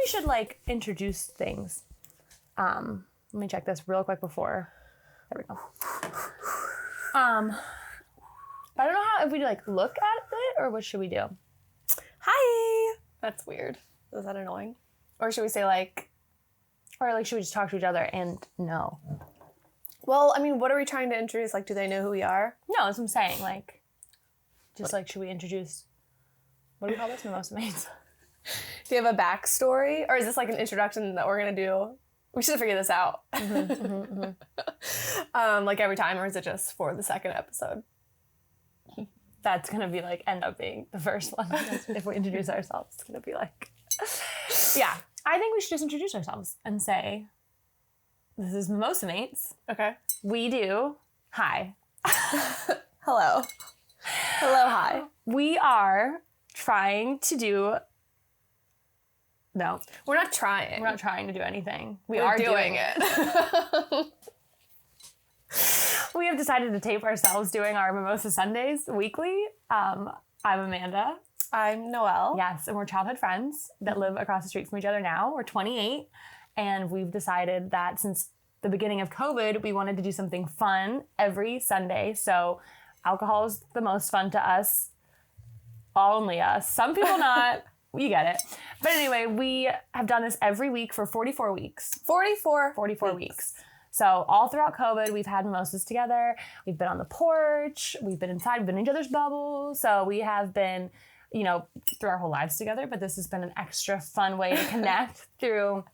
we should, like, introduce things. Let me check this real quick before. There we go. But I don't know if we, like, look at it, or what should we do? Hi! That's weird. Is that annoying? Or should we say, like... Or, like, should we just talk to each other and no? Well, I mean, what are we trying to introduce? Like, do they know who we are? No, that's what I'm saying. Like, just, like, should we introduce... What do we call this? Mimosa mates? Do you have a backstory? Or is this, like, an introduction that we're going to do? We should figure this out. Like, every time, or is it just for the second episode? That's going to be, like, end up being the first one. If we introduce ourselves, it's going to be like... Yeah. I think we should just introduce ourselves and say, this is Mimosa Mates. Okay. We do. Hi. Hello. Hello, hi. We are trying to do... No. We're not trying. We're not trying to do anything. We're are doing it. We have decided to tape ourselves doing our Mimosa Sundays weekly. I'm Amanda. I'm Noelle. Yes, and we're childhood friends that live across the street from each other now. We're 28, and we've decided that since the beginning of COVID, we wanted to do something fun every Sunday. So alcohol is the most fun to us, only us. Some people not. You get it. But anyway, we have done this every week for 44 weeks. 44 weeks. So all throughout COVID, we've had mimosas together. We've been on the porch. We've been inside. We've been in each other's bubbles. So we have been... through our whole lives together, but this has been an extra fun way to connect through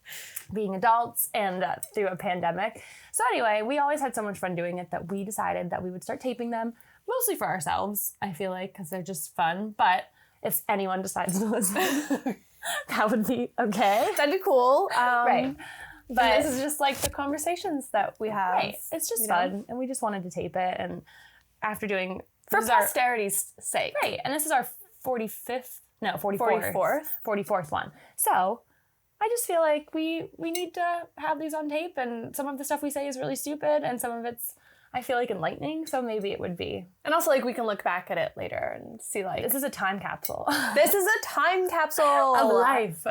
being adults and through a pandemic. So anyway, we always had so much fun doing it that we decided that we would start taping them, mostly for ourselves, I feel like, because they're just fun. But if anyone decides to listen, that would be okay. That'd be cool. Right. But this is just like the conversations that we have. Right. It's just fun. And we just wanted to tape it. And after doing... For posterity's sake. Right. And this is our 44th one. So I just feel like we need to have these on tape, and some of the stuff we say is really stupid and some of it's, I feel like, enlightening. So maybe it would be. And also, like, we can look back at it later and see, like... This is a time capsule. This is a time capsule. Of life.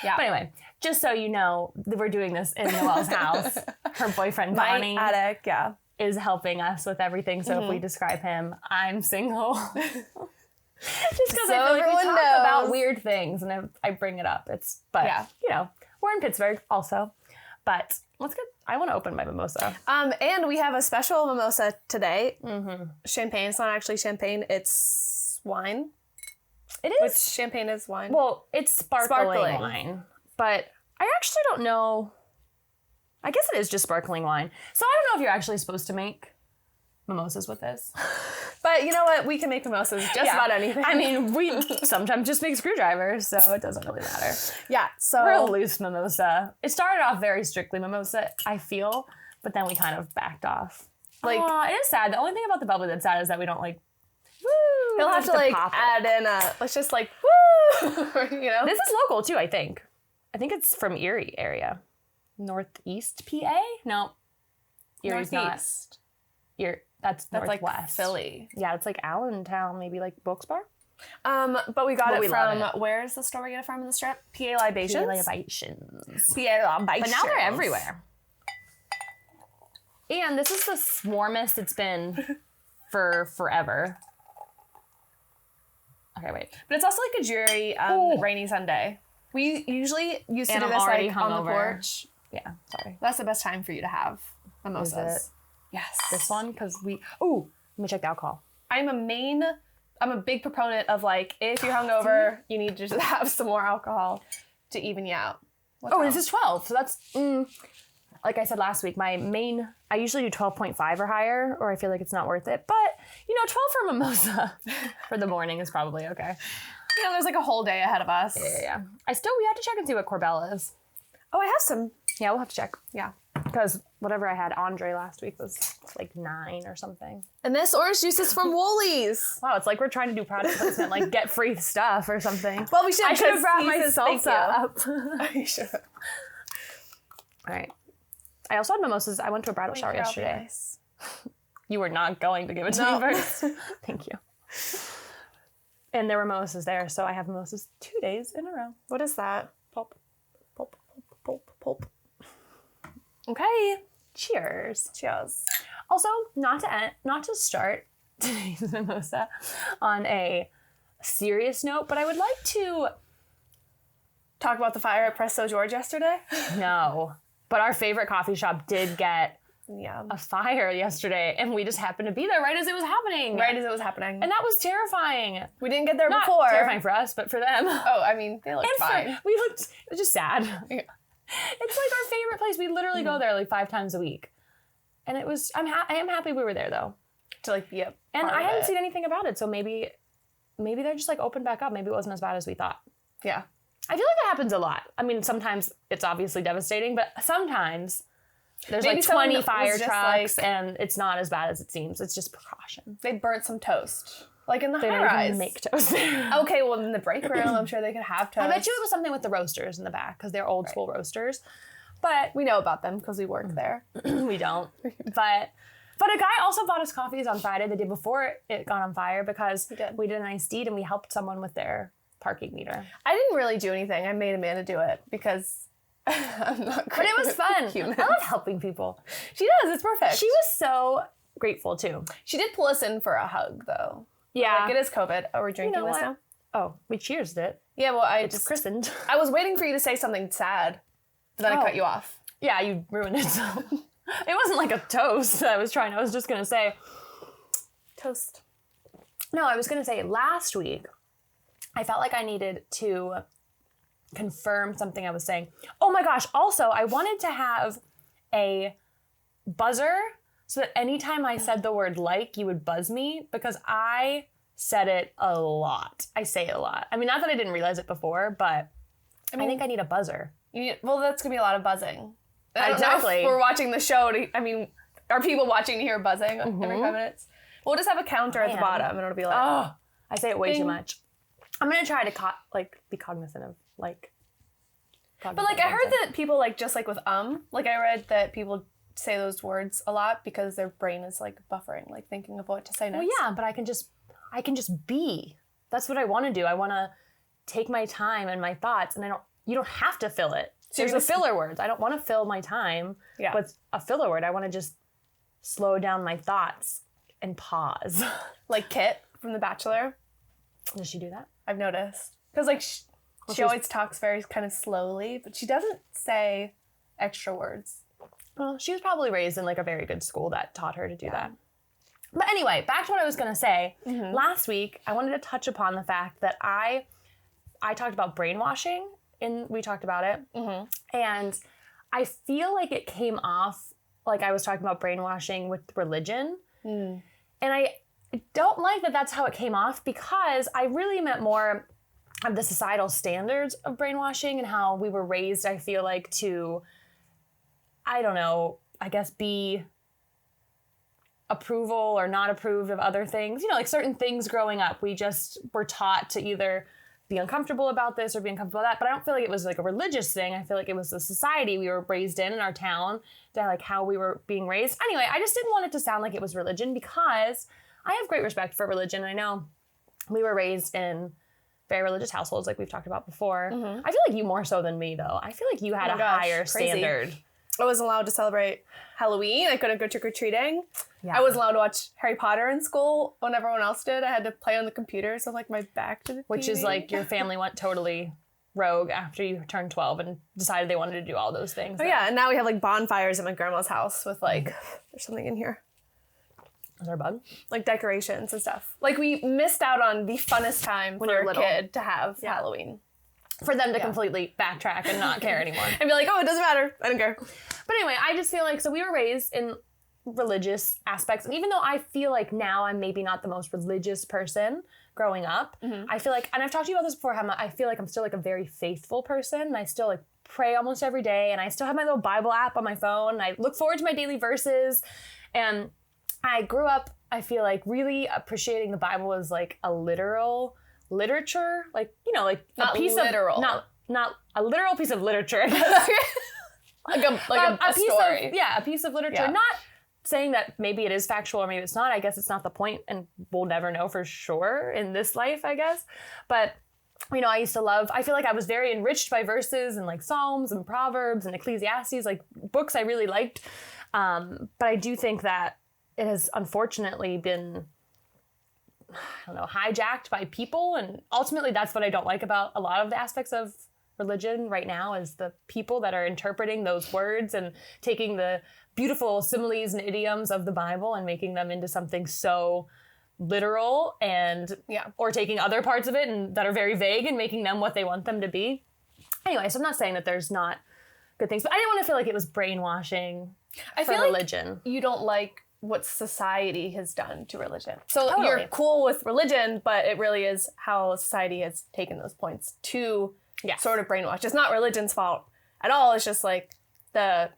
Yeah. But anyway, just so you know, we're doing this in Noelle's house. Her boyfriend, Donnie. My attic, yeah. Is helping us with everything. So if we describe him, I'm single. Just because I feel like we talk about weird things and I bring it up. We're in Pittsburgh also. But let's get, I want to open my mimosa. And we have a special mimosa today. Mm-hmm. Champagne. It's not actually champagne. It's wine. It is. Which champagne is wine? Well, it's sparkling wine. But I actually don't know. I guess it is just sparkling wine. So I don't know if you're actually supposed to make mimosas with this. But you know what? We can make mimosas just about anything. I mean, we sometimes just make screwdrivers, so it doesn't really matter. Yeah, so... We're a loose mimosa. It started off very strictly mimosa, I feel, but then we kind of backed off. Like, it is sad. The only thing about the bubbly that's sad is that we don't, like, woo! You'll have to like, add in let's just, like, woo! This is local, too, I think. I think it's from Erie area. Northeast PA? No. Erie's Northeast. That's Northwest. Like Philly. Yeah, it's like Allentown, maybe like Wilkes-Barre. But we got it from, where's the store we get it from in the strip? PA Libations. PA Libations. But now they're everywhere. And this is the warmest it's been for forever. Okay, wait. But it's also like a dreary, rainy Sunday. We usually used to do this like on the porch. Yeah, sorry. That's the best time for you to have mimosas. Yes. This one, because let me check the alcohol. I'm a big proponent of, like, if you're hungover, you need to just have some more alcohol to even you out. This is 12. So that's, like I said last week, I usually do 12.5 or higher, or I feel like it's not worth it. But, 12 for mimosa for the morning is probably okay. There's like a whole day ahead of us. Yeah. We have to check and see what Corbella is. Oh, I have some. Yeah, we'll have to check. Yeah. Because whatever I had Andre last week was like 9 or something. And this orange juice is from Woolies. Wow, it's like we're trying to do product placement, like get free stuff or something. Well, I should have brought my salsa up. You should have. All right. I also had mimosas. I went to a bridal shower yesterday. Nice. You were not going to give it to me first. Thank you. And there were mimosas there, so I have mimosas 2 days in a row. What is that? Pulp. pulp. Okay. Cheers. Cheers. Also, not to start today's mimosa on a serious note, but I would like to talk about the fire at Presto George yesterday. No, but our favorite coffee shop did get a fire yesterday, and we just happened to be there right as it was happening. Right as it was happening. And that was terrifying. We didn't get there Not before. Terrifying for us, but for them. Oh, I mean, they looked fine. We looked, it was just sad. Yeah. It's like our favorite place. We literally go there like 5 times a week. And it was, I am happy we were there though. To like be a And part I of hadn't it. seen anything about it, so maybe they're just like opened back up. Maybe it wasn't as bad as we thought. Yeah. I feel like that happens a lot. I mean, sometimes it's obviously devastating, but sometimes there's Maybe like 20 someone fire was just trucks like- and it's not as bad as it seems. It's just precaution. They burnt some toast. Like in the They high don't rise. even make toast there. Okay, well in the break room, I'm sure they could have toast. I bet you it was something with the roasters in the back because they're old school roasters. But We know about them because we work there. we don't. But a guy also bought us coffees on Friday, the day before it got on fire, because we did a nice deed and we helped someone with their parking meter. I didn't really do anything. I made Amanda do it because I'm not great. But it was with fun. humans. I love helping people. She does. It's perfect. She was so grateful too. She did pull us in for a hug though. Yeah. Like it is COVID. Oh, we're drinking this what? now? Oh, we cheersed it. Yeah, well I It's just christened. I was waiting for you to say something sad. But then I Oh. cut you off. Yeah, you ruined it. So it wasn't like a toast I was just gonna say. Toast. No, I was gonna say last week I felt like I needed to confirm something I was saying. Oh my gosh, also I wanted to have a buzzer so that anytime I said the word like, you would buzz me, because I said it a lot. I say it a lot. I mean, not that I didn't realize it before, but I think I need a buzzer. Well, that's gonna be a lot of buzzing. I don't know Exactly. if we're watching the show. Are people watching to hear buzzing every 5 minutes? We'll just have a counter at the bottom, and it'll be like, Oh, I say it way Ding. too much. I'm gonna try to be cognizant of like. But like I heard that people just like with like I read that people say those words a lot because their brain is like buffering, like thinking of what to say next. Well, yeah, but I can just be. That's what I want to do. I want to take my time and my thoughts, and you don't have to fill it. So There's you're a filler words. I don't want to fill my time with a filler word. I want to just slow down my thoughts and pause. Like Kit from The Bachelor. Does she do that? I've noticed because like she always talks very kind of slowly, but she doesn't say extra words. Well, she was probably raised in like a very good school that taught her to do that. But anyway, back to what I was going to say. Last week, I wanted to touch upon the fact that I talked about brainwashing, we talked about it. And I feel like it came off like I was talking about brainwashing with religion. And I don't like that that's how it came off, because I really meant more of the societal standards of brainwashing and how we were raised, I feel like, to, I don't know, I guess be approval or not approved of other things. Like certain things growing up, we just were taught to either be uncomfortable about this or be uncomfortable about that. But I don't feel like it was like a religious thing. I feel like it was the society we were raised in our town, that like how we were being raised. Anyway, I just didn't want it to sound like it was religion, because I have great respect for religion. I know we were raised in very religious households, like we've talked about before. I feel like you more so than me, though. I feel like you had higher crazy. standard. I wasn't allowed to celebrate Halloween. I couldn't go trick-or-treating. Yeah. I wasn't allowed to watch Harry Potter in school when everyone else did. I had to play on the computer, so like my back to the Which TV. is like your family went totally rogue after you turned 12 and decided they wanted to do all those things. Oh yeah, and now we have like bonfires at my grandma's house with like, there's something in here. Is there a bug? Like decorations and stuff. Like we missed out on the funnest time When for you're a little. kid to have Halloween. For them to completely backtrack and not care anymore. And be like, oh, it doesn't matter. I don't care. But anyway, I just feel like, so we were raised in religious aspects. And even though I feel like now I'm maybe not the most religious person growing up, I feel like, and I've talked to you about this before, how I feel like I'm still like a very faithful person. And I still like pray almost every day. And I still have my little Bible app on my phone. And I look forward to my daily verses. And I grew up, I feel like, really appreciating the Bible as like a literal literature, like, like Not a piece literal. of not a literal piece of literature, I guess. like a piece story. of a piece of literature. Yeah. Not saying that maybe it is factual or maybe it's not. I guess it's not the point, and we'll never know for sure in this life, I guess. But you know, I feel like I was very enriched by verses and like Psalms and Proverbs and Ecclesiastes, like books I really liked. But I do think that it has unfortunately been, I don't know, hijacked by people. And ultimately that's what I don't like about a lot of the aspects of religion right now, is the people that are interpreting those words and taking the beautiful similes and idioms of the Bible and making them into something so literal, and or taking other parts of it and that are very vague and making them what they want them to be. Anyway, so I'm not saying that there's not good things, but I didn't want to feel like it was brainwashing for religion. Like you don't like what society has done to religion. So Totally. You're cool with religion, but it really is how society has taken those points to sort of brainwash. It's not religion's fault at all. It's just like when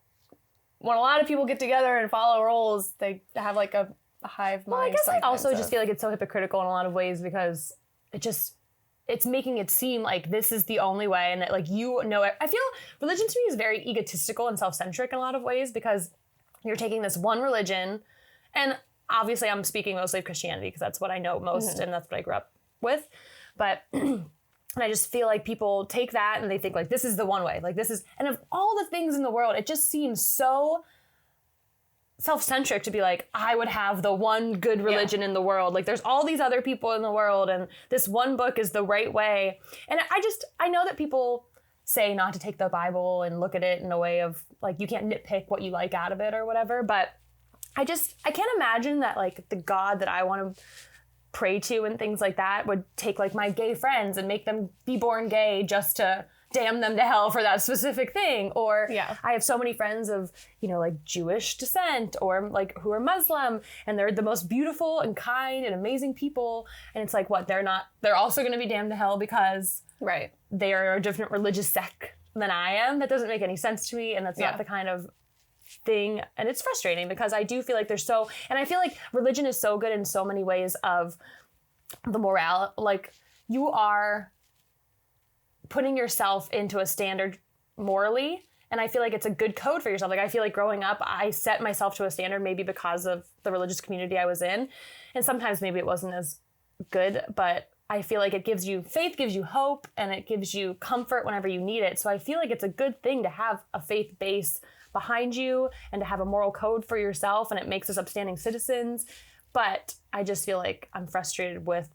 a lot of people get together and follow rules, they have like a hive mind. Well, I guess I also just feel like it's so hypocritical in a lot of ways, because it's making it seem like this is the only way, and that like, you know, I feel religion to me is very egotistical and self-centric in a lot of ways, because you're taking this one religion, and obviously I'm speaking mostly of Christianity because that's what I know most and that's what I grew up with, but and I just feel like people take that and they think like, this is the one way, like this is, and of all the things in the world, it just seems so self-centric to be like, I would have the one good religion in the world. Like there's all these other people in the world and this one book is the right way. And I know that people say not to take the Bible and look at it in a way of like, you can't nitpick what you like out of it or whatever. But I can't imagine that like the God that I want to pray to and things like that would take like my gay friends and make them be born gay just to damn them to hell for that specific thing. Or I have so many friends of, you know, like Jewish descent or like who are Muslim, and they're the most beautiful and kind and amazing people. And it's like, what, they're also going to be damned to hell because they are a different religious sect than I am? That doesn't make any sense to me. And that's not the kind of thing. And it's frustrating because I do feel like and I feel like religion is so good in so many ways of the morale. Like you are putting yourself into a standard morally. And I feel like it's a good code for yourself. Like I feel like growing up, I set myself to a standard maybe because of the religious community I was in. And sometimes maybe it wasn't as good, but I feel like faith gives you hope, and it gives you comfort whenever you need it. So I feel like it's a good thing to have a faith base behind you and to have a moral code for yourself, and it makes us upstanding citizens. But I just feel like I'm frustrated with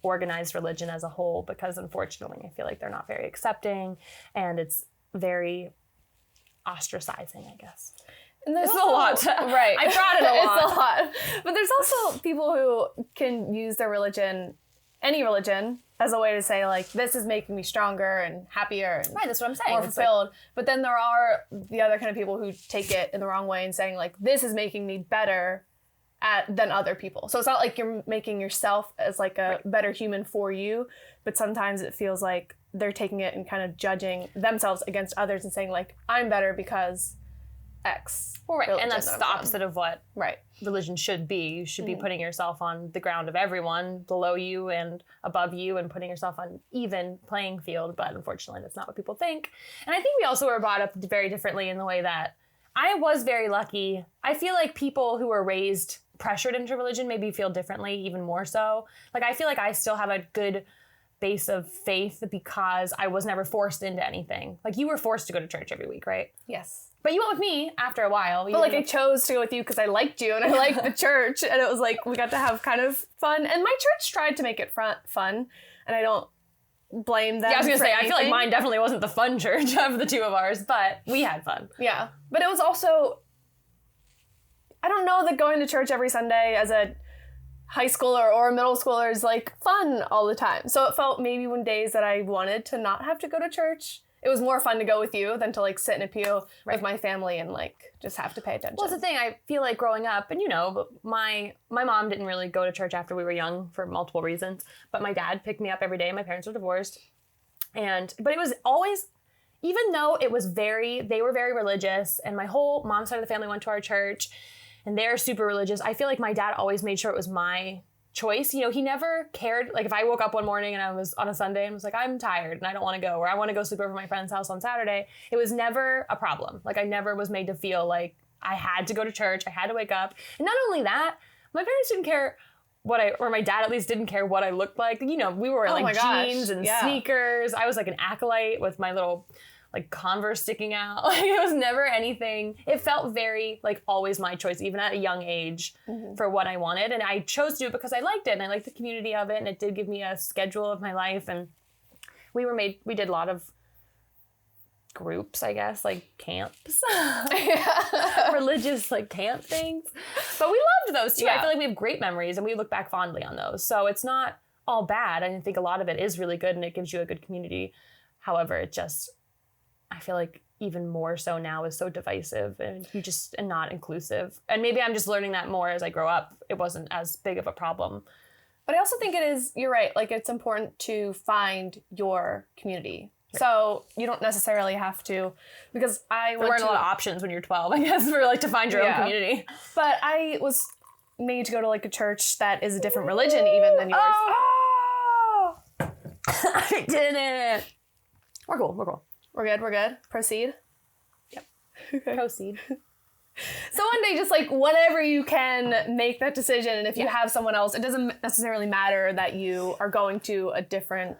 organized religion as a whole, because unfortunately I feel like they're not very accepting, and it's very ostracizing, I guess. And there's a lot. Right. I brought it a lot. It's a lot. But there's also people who can use their religion, any religion, as a way to say like, this is making me stronger and happier and that's what I'm saying. more fulfilled. Like, but then there are the other kind of people who take it in the wrong way and saying like, this is making me better than other people. So it's not like you're making yourself as like a better human for you, but sometimes it feels like they're taking it and kind of judging themselves against others and saying like, I'm better because X. Well, and that's the opposite of what religion should be. You should be putting yourself on the ground of everyone below you and above you, and putting yourself on even playing field. But unfortunately, that's not what people think. And I think we also were brought up very differently in the way that I was very lucky. I feel like people who were raised pressured into religion maybe feel differently, even more so. Like I feel like I still have a good base of faith because I was never forced into anything. Like you were forced to go to church every week, right? Yes. But you went with me after a while. But like I chose to go with you because I liked you and I liked the church, and it was like we got to have kind of fun. And my church tried to make it fun, and I don't blame them. Yeah, I was gonna say, anything. I feel like mine definitely wasn't the fun church of the two of ours, but we had fun. Yeah, but it was also, I don't know that going to church every Sunday as a high schooler or a middle schooler is like fun all the time. So it felt maybe when days that I wanted to not have to go to church, it was more fun to go with you than to like sit in a pew with my family and like just have to pay attention. Well, it's the thing, I feel like growing up, and you know, but my mom didn't really go to church after we were young for multiple reasons, but my dad picked me up every day. My parents were divorced. But it was always, even though they were very religious, and my whole mom's side of the family went to our church, and they're super religious, I feel like my dad always made sure it was my choice. You know, he never cared. Like if I woke up one morning and I was on a Sunday and was like, I'm tired and I don't want to go, or I want to go sleep over my friend's house on Saturday, it was never a problem. Like I never was made to feel like I had to go to church, I had to wake up. And not only that, my parents didn't care or my dad at least didn't care what I looked like. You know, we were wearing like jeans and sneakers. I was like an acolyte with my little like Converse sticking out. Like it was never anything. It felt very like always my choice, even at a young age, for what I wanted. And I chose to do it because I liked it and I liked the community of it. And it did give me a schedule of my life. And we did a lot of groups, I guess, like camps, religious like camp things. But we loved those too. I feel like we have great memories and we look back fondly on those. So it's not all bad. I think a lot of it is really good and it gives you a good community. However, I feel like even more so now is so divisive and not inclusive. And maybe I'm just learning that more as I grow up. It wasn't as big of a problem. But I also think you're right. Like it's important to find your community. Right. So you don't necessarily have to, because there weren't a lot of options when you're 12, I guess, for like to find your own community. But I was made to go to like a church that is a different religion even than yours. Oh! I didn't. We're cool. We're good. Proceed. Yep. Okay. Proceed. So one day, just like whenever you can make that decision, and if you have someone else, it doesn't necessarily matter that you are going to a different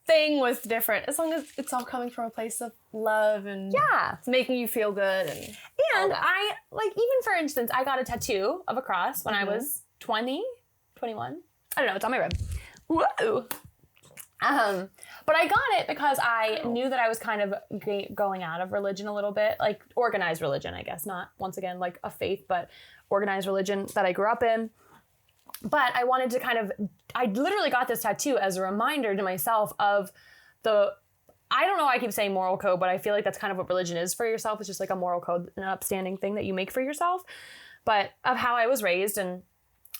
thing with different, as long as it's all coming from a place of love and it's making you feel good. And I, like, even for instance, I got a tattoo of a cross when I was 20, 21. I don't know, it's on my rib. Whoa. But I got it because I knew that I was kind of going out of religion a little bit, like organized religion, I guess, not once again like a faith, but organized religion that I grew up in. But I wanted to I literally got this tattoo as a reminder to myself of I don't know why I keep saying moral code, but I feel like that's kind of what religion is for yourself. It's just like a moral code, an upstanding thing that you make for yourself, but of how I was raised and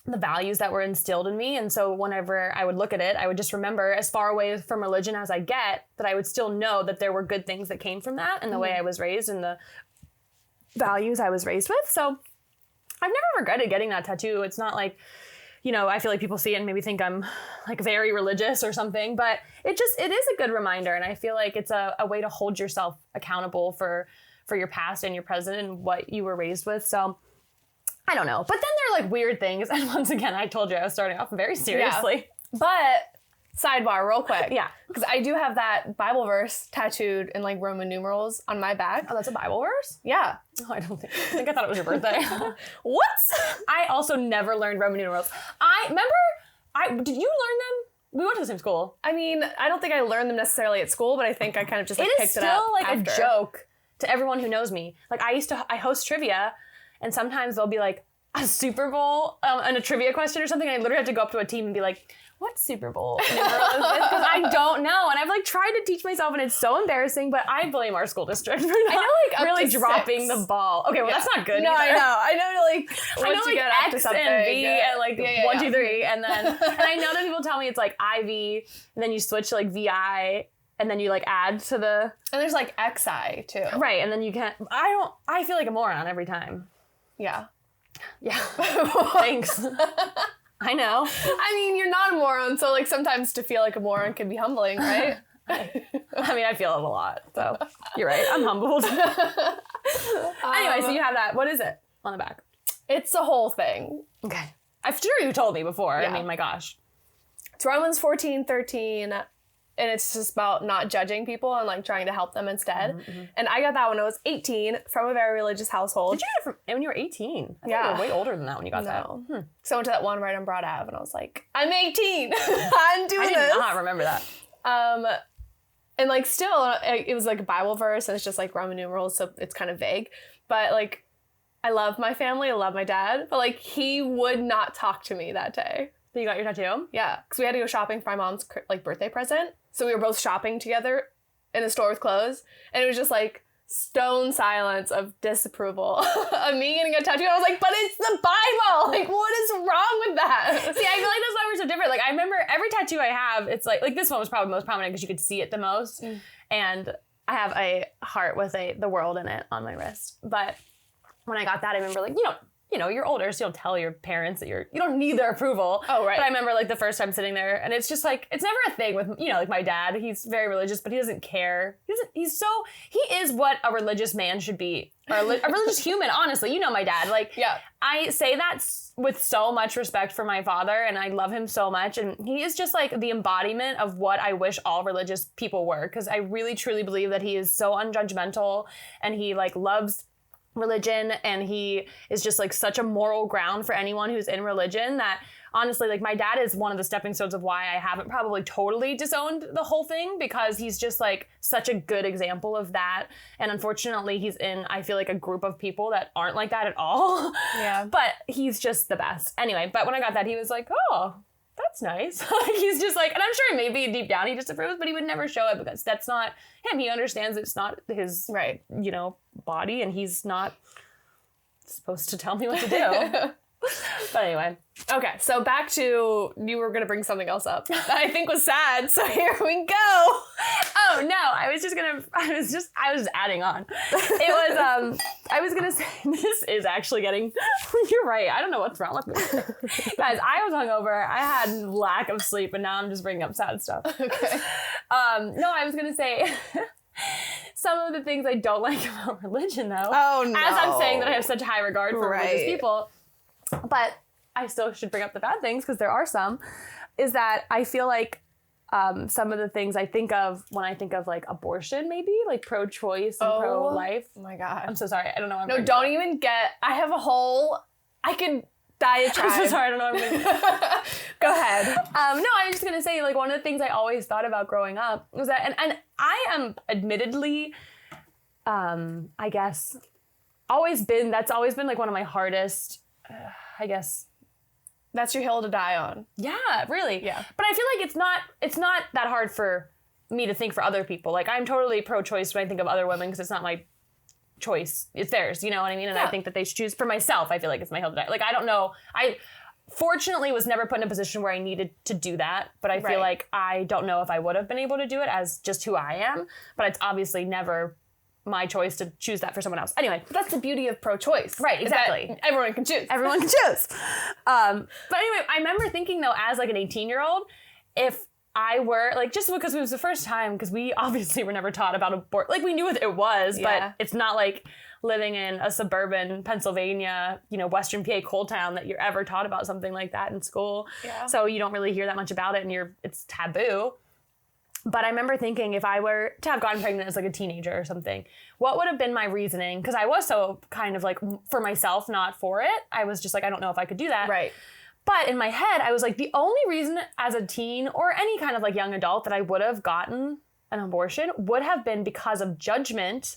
the values that were instilled in me. And so whenever I would look at it, I would just remember, as far away from religion as I get, that I would still know that there were good things that came from that and the way I was raised and the values I was raised with. So I've never regretted getting that tattoo. It's not like, you know, I feel like people see it and maybe think I'm like very religious or something, but it is a good reminder. And I feel like it's a way to hold yourself accountable for your past and your present and what you were raised with. So I don't know. But then there are like weird things. And once again, I told you I was starting off very seriously. Yeah. But sidebar real quick. Yeah. Because I do have that Bible verse tattooed in like Roman numerals on my back. Oh, that's a Bible verse? Yeah. Oh, I think I thought it was your birthday. What? I also never learned Roman numerals. Did you learn them? We went to the same school. I mean, I don't think I learned them necessarily at school, but I think I kind of just like picked it up. It is still like after. a joke to everyone who knows me. Like I host trivia, and sometimes there'll be like a Super Bowl and a trivia question or something. And I literally have to go up to a team and be like, what Super Bowl numeral is this? Because I don't know. And I've like tried to teach myself and it's so embarrassing, but I blame our school district for not really dropping the ball. Okay, well that's not good. No, either. I know like once you get up to something, and V and like 1, 2, 3. And then and I know that people tell me it's like IV and then you switch to like VI and then you like add to the. And there's like XI too. Right. And then you can't. I feel like a moron every time. Yeah. Yeah. Thanks. I know. I mean, you're not a moron, so like sometimes to feel like a moron can be humbling, right? I mean, I feel it a lot, so you're right. I'm humbled. Anyway, so you have that. What is it on the back? It's a whole thing. Okay. I'm sure you told me before. Yeah. I mean, my gosh. It's Romans 14:13. And it's just about not judging people and like trying to help them instead. Mm-hmm. And I got that when I was 18 from a very religious household. Did you get it when you were 18? I thought you were way older than that when you got that. So I went to that one right on Broad Ave and I was like, I'm 18. I'm doing this. I did not remember that. And like still, it was like a Bible verse and it's just like Roman numerals, so it's kind of vague. But like, I love my family. I love my dad. But like, he would not talk to me that day. So you got your tattoo? Yeah, because we had to go shopping for my mom's like birthday present. So we were both shopping together in a store with clothes. And it was just like stone silence of disapproval of me getting a tattoo. And I was like, but it's the Bible. Like, what is wrong with that? See, I feel like that's why we're so different. Like, I remember every tattoo I have, it's like this one was probably most prominent because you could see it the most. And I have a heart with the world in it on my wrist. But when I got that, I remember like, you know, you're older, so you don't tell your parents that you don't need their approval. Oh, right. But I remember like the first time sitting there, and it's just like, it's never a thing with, you know, like my dad, he's very religious, but he doesn't care. He is what a religious man should be, or a religious human, honestly. You know my dad. Like, yeah. I say that with so much respect for my father, and I love him so much, and he is just like the embodiment of what I wish all religious people were, because I really truly believe that he is so unjudgmental, and he like loves religion, and he is just like such a moral ground for anyone who's in religion that honestly, like my dad is one of the stepping stones of why I haven't probably totally disowned the whole thing, because he's just like such a good example of that. And unfortunately he's in, I feel like, a group of people that aren't like that at all. Yeah. But he's just the best. Anyway, but when I got that, he was like, oh, that's nice. He's just like, and I'm sure maybe deep down he disapproves, but he would never show it because that's not him. He understands it's not his, right, you know, body, and he's not supposed to tell me what to do. But anyway. Okay, so back to, you were going to bring something else up that I think was sad, so here we go. Oh, no, I was just adding on. It was, I was going to say, this is actually getting, you're right, I don't know what's wrong with me. Guys, I was hungover, I had lack of sleep, and now I'm just bringing up sad stuff. Okay. No, I was going to say, some of the things I don't like about religion, though. Oh, no. As I'm saying that I have such high regard for right. religious people. But I still should bring up the bad things, because there are some, is that I feel like some of the things I think of when I think of like abortion, maybe like pro-choice and pro-life. Oh my God. I'm so sorry. I don't know. No, don't even get, I have a whole, I could diatribe. I'm so sorry. I don't know what I'm gonna Go ahead. No, I was just going to say, like, one of the things I always thought about growing up was that, and I am admittedly, I guess, that's always been like one of my hardest, I guess. That's your hill to die on. Yeah, really. Yeah. But I feel like it's not that hard for me to think for other people. Like, I'm totally pro-choice when I think of other women, because it's not my choice. It's theirs, you know what I mean? And yeah. I think that they should choose. For myself, I feel like it's my hill to die. Like, I don't know. I fortunately was never put in a position where I needed to do that. But I feel like I don't know if I would have been able to do it as just who I am. But it's obviously never my choice to choose that for someone else. Anyway. But that's the beauty of pro-choice. Right, exactly. Everyone can choose. Everyone can choose. But anyway, I remember thinking, though, as like an 18-year-old, if I were, like, just because it was the first time, because we obviously were never taught about abortion. Like, we knew what it was, but it's not like living in a suburban Pennsylvania, you know, Western PA coal town that you're ever taught about something like that in school. Yeah. So you don't really hear that much about it, and it's taboo. But I remember thinking, if I were to have gotten pregnant as like a teenager or something, what would have been my reasoning? Because I was so kind of like for myself, not for it. I was just like, I don't know if I could do that. Right. But in my head, I was like, the only reason as a teen or any kind of like young adult that I would have gotten an abortion would have been because of judgment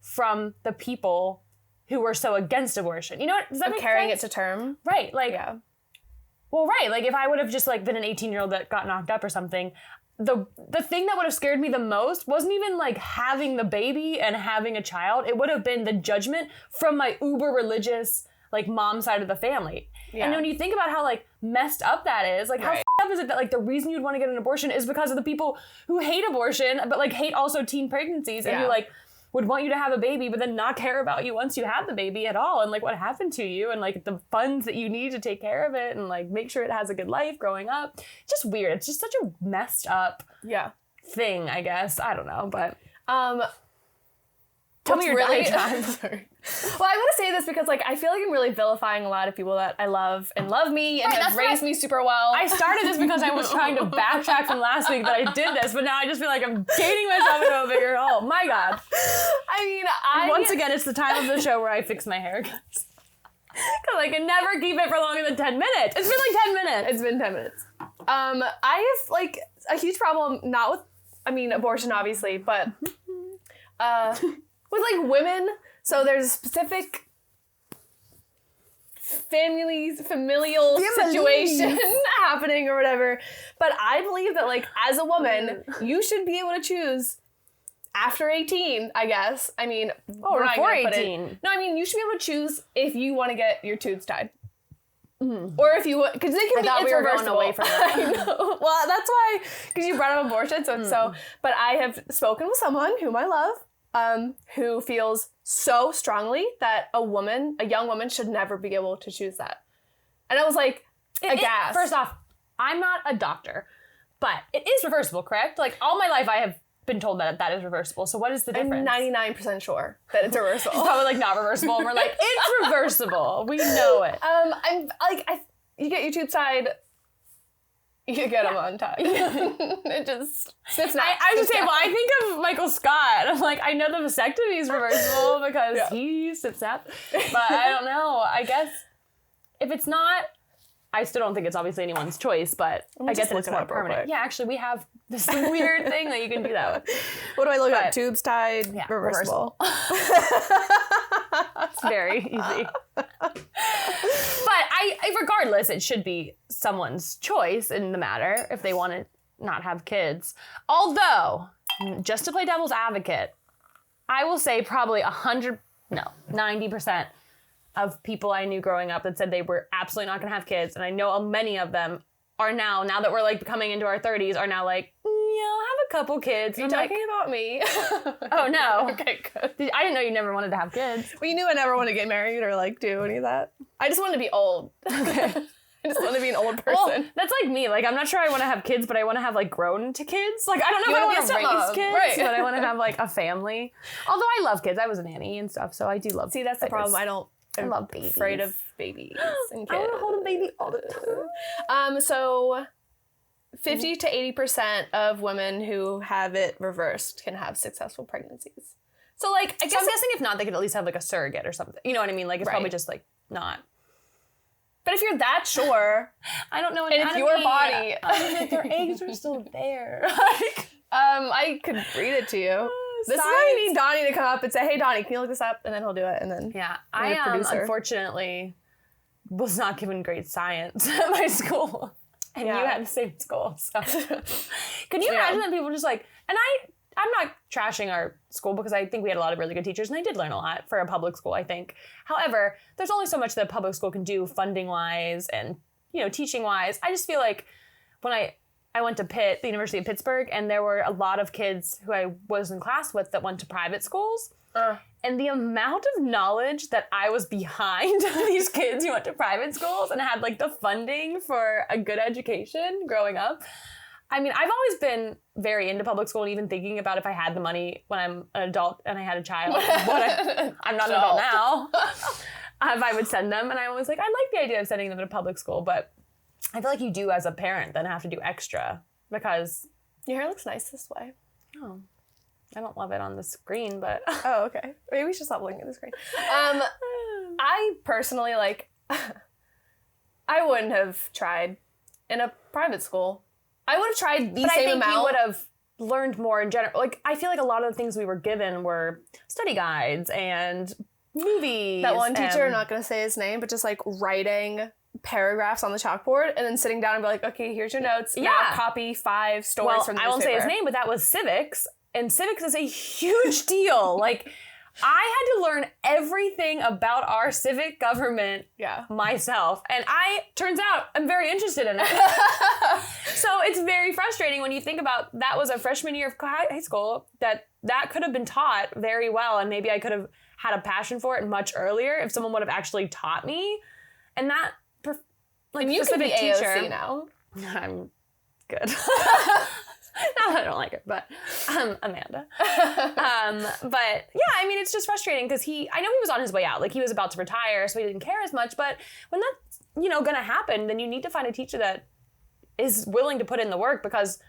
from the people who were so against abortion. You know what? Does that make carrying sense? it to term? Right. Like, yeah. Well, right. Like, if I would have just like been an 18-year-old that got knocked up or something, the thing that would have scared me the most wasn't even like having the baby and having a child. It would have been the judgment from my uber religious like mom side of the family. Yeah. And when you think about how like messed up that is, like how up is it that like the reason you'd want to get an abortion is because of the people who hate abortion, but like hate also teen pregnancies, and who like would want you to have a baby, but then not care about you once you have the baby at all, and like what happened to you, and like the funds that you need to take care of it, and like make sure it has a good life growing up. It's just weird. It's just such a messed up thing, I guess. I don't know, but tell me your diatribe. Sorry. Well, I want to say this because like I feel like I'm really vilifying a lot of people that I love and love me and have raised me super well. I started this because I was trying to backtrack from last week that I did this, but now I just feel like I'm dating myself into a bigger hole. My God. I mean, once again, it's the time of the show where I fix my hair. Because I can never keep it for longer than 10 minutes. It's been like 10 minutes. It's been 10 minutes. I have like a huge problem, not with, I mean, abortion obviously, but with like women. So there's a specific familial situation happening or whatever. But I believe that like as a woman, you should be able to choose after 18, I guess. I mean, or before 18. No, I mean, you should be able to choose if you want to get your tubes tied. Or if you, because they can be, it's reversible. Away from that. I know. Well, that's why, because you brought up abortion, so but I have spoken with someone whom I love, who feels so strongly that a young woman should never be able to choose that. And I was like, aghast. First off, I'm not a doctor, but it is reversible, correct? Like, all my life I have been told that is reversible. So what is the difference? I'm 99% sure that it's reversible. It's probably like not reversible, and we're like, it's reversible. We know it. I'm like, you get your tube side, you get them on top. It just snips snap. I was just saying, well, I think of Michael Scott. I'm like, I know the vasectomy is reversible because he snip snap, but I don't know. I guess if it's not, I still don't think it's obviously anyone's choice, but I guess it's more permanent. Yeah, actually, we have this weird thing that you can do that with. What do I look at? Tubes tied, reversible. It's very easy. But regardless, it should be someone's choice in the matter if they want to not have kids. Although, just to play devil's advocate, I will say probably 90% of people I knew growing up that said they were absolutely not going to have kids. And I know many of them are now that we're like coming into our 30s, are now like, I'll have a couple kids. Are you talking about me? Oh, no. Okay, good. I didn't know you never wanted to have kids. Well, you knew I never wanted to get married or like do any of that. I just wanted to be old. Okay. I just want to be an old person. Well, that's like me. Like, I'm not sure I want to have kids, but I want to have like grown to kids. Like, I don't know if I want to raise kids, but I want to have like a family. Although I love kids. I was a nanny and stuff, so I do love. See, that's the problem. I love babies. Afraid of babies and kids. I want to hold a baby all the time. So 50 to 80% of women who have it reversed can have successful pregnancies. So like, I guess I'm guessing if not, they could at least have like a surrogate or something. You know what I mean? Like, it's probably just like not. But if you're that sure, I don't know. And if your body, if your eggs are still there, I could read it to you. This is why you need Donnie to come up and say, "Hey, Donnie, can you look this up?" And then he'll do it. And then I unfortunately was not given great science at my school, and you had the same school. So, can you imagine that people just like? And I'm not trashing our school because I think we had a lot of really good teachers and I did learn a lot for a public school, I think. However, there's only so much that a public school can do funding-wise and, teaching-wise. I just feel like when I went to Pitt, the University of Pittsburgh, and there were a lot of kids who I was in class with that went to private schools. And the amount of knowledge that I was behind these kids who went to private schools and had like the funding for a good education growing up. I mean, I've always been very into public school and even thinking about if I had the money when I'm an adult and I had a child, I'm not an adult now, if I would send them. And I was like, I like the idea of sending them to public school, but I feel like you do as a parent then have to do extra because... Your hair looks nice this way. Oh, I don't love it on the screen, but... Oh, okay. Maybe we should stop looking at the screen. I personally, I wouldn't have tried in a private school. I would have tried the same amount. You would have learned more in general. Like, I feel like a lot of the things we were given were study guides and movies. That one teacher, I'm not going to say his name, but just like writing paragraphs on the chalkboard and then sitting down and be like, okay, here's your notes. Yeah. Now copy 5 stories from the newspaper. I won't say his name, but that was civics. And civics is a huge deal. Like, I had to learn everything about our civic government myself. And turns out, I'm very interested in it. So it's very frustrating when you think about that was a freshman year of high school, that could have been taught very well. And maybe I could have had a passion for it much earlier if someone would have actually taught me. And that, and you could be AOC now. I'm good. Not that I don't like her, but Amanda. But yeah, I mean, it's just frustrating because I know he was on his way out. Like, he was about to retire, so he didn't care as much. But when that's, gonna happen, then you need to find a teacher that is willing to put in the work, because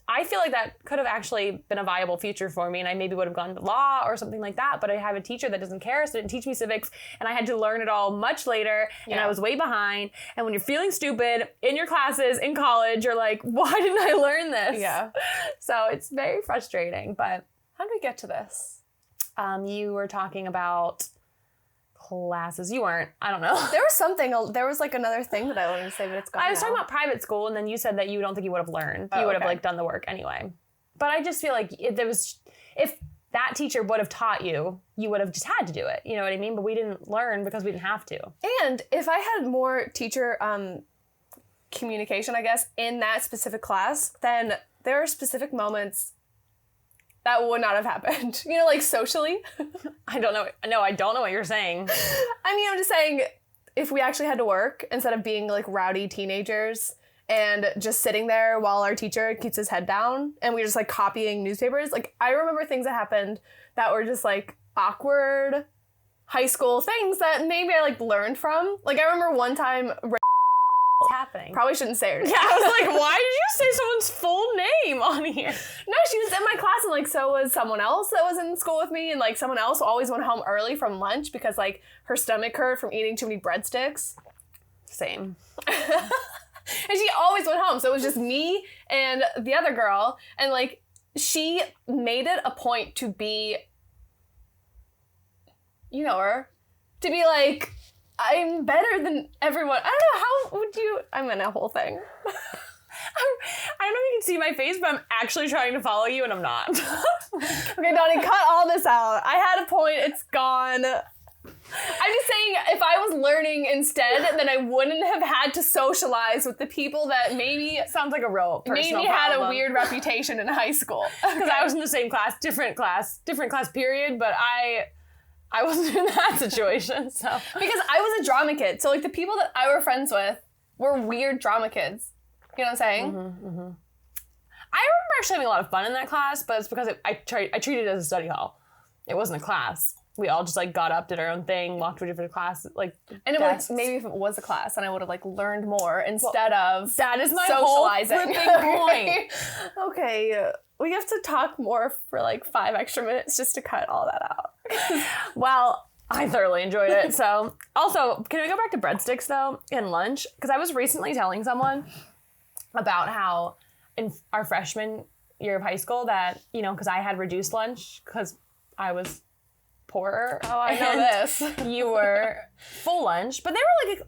I feel like that could have actually been a viable future for me, and I maybe would have gone to law or something like that, but I have a teacher that doesn't care, so didn't teach me civics, and I had to learn it all much later, and I was way behind. And when you're feeling stupid in your classes in college, you're like, why didn't I learn this? Yeah. So it's very frustrating, but... How did we get to this? You were talking about classes. You weren't. I don't know. There was like another thing that I wanted to say, but it's gone. I was talking about private school, and then you said that you don't think you would have learned. You would have like done the work anyway. But I just feel like if that teacher would have taught you, you would have just had to do it. You know what I mean? But we didn't learn because we didn't have to. And if I had more teacher communication, I guess, in that specific class, then there are specific moments that would not have happened. You know, like socially. I don't know. No, I don't know what you're saying. I mean, I'm just saying, if we actually had to work instead of being like rowdy teenagers and just sitting there while our teacher keeps his head down and we're just like copying newspapers. Like, I remember things that happened that were just like awkward high school things that maybe I like learned from. Like, I remember one time. What's happening? Probably shouldn't say her name. Yeah, I was like, why did you say someone's full name on here? No, she was in my class, and like so was someone else that was in school with me, and like someone else always went home early from lunch because like her stomach hurt from eating too many breadsticks. Same. And she always went home, so it was just me and the other girl, and like she made it a point to be, you know her, to be like, I'm better than everyone. I don't know, how would you... I'm in a whole thing. I don't know if you can see my face, but I'm actually trying to follow you, and I'm not. Okay, Donnie, cut all this out. I had a point. It's gone. I'm just saying, if I was learning instead, then I wouldn't have had to socialize with the people that maybe... Sounds like a real personal maybe problem. had a weird reputation in high school. Because I was in the same class, different class period, but I wasn't in that situation, so. Because I was a drama kid, so like the people that I were friends with were weird drama kids. You know what I'm saying? Mm-hmm, mm-hmm. I remember actually having a lot of fun in that class, but it's because I treated it as a study hall. It wasn't a class. We all just like got up, did our own thing, walked to a different class, like. And it was, maybe if it was a class, then I would have like learned more instead of that is my socializing. Whole flipping point. Okay, we have to talk more for like 5 extra minutes just to cut all that out. Well, I thoroughly enjoyed it. So, also, can we go back to breadsticks though in lunch? Because I was recently telling someone about how in our freshman year of high school that, you know, because I had reduced lunch because I was poorer. Oh, I know this. You were full lunch, but they were like,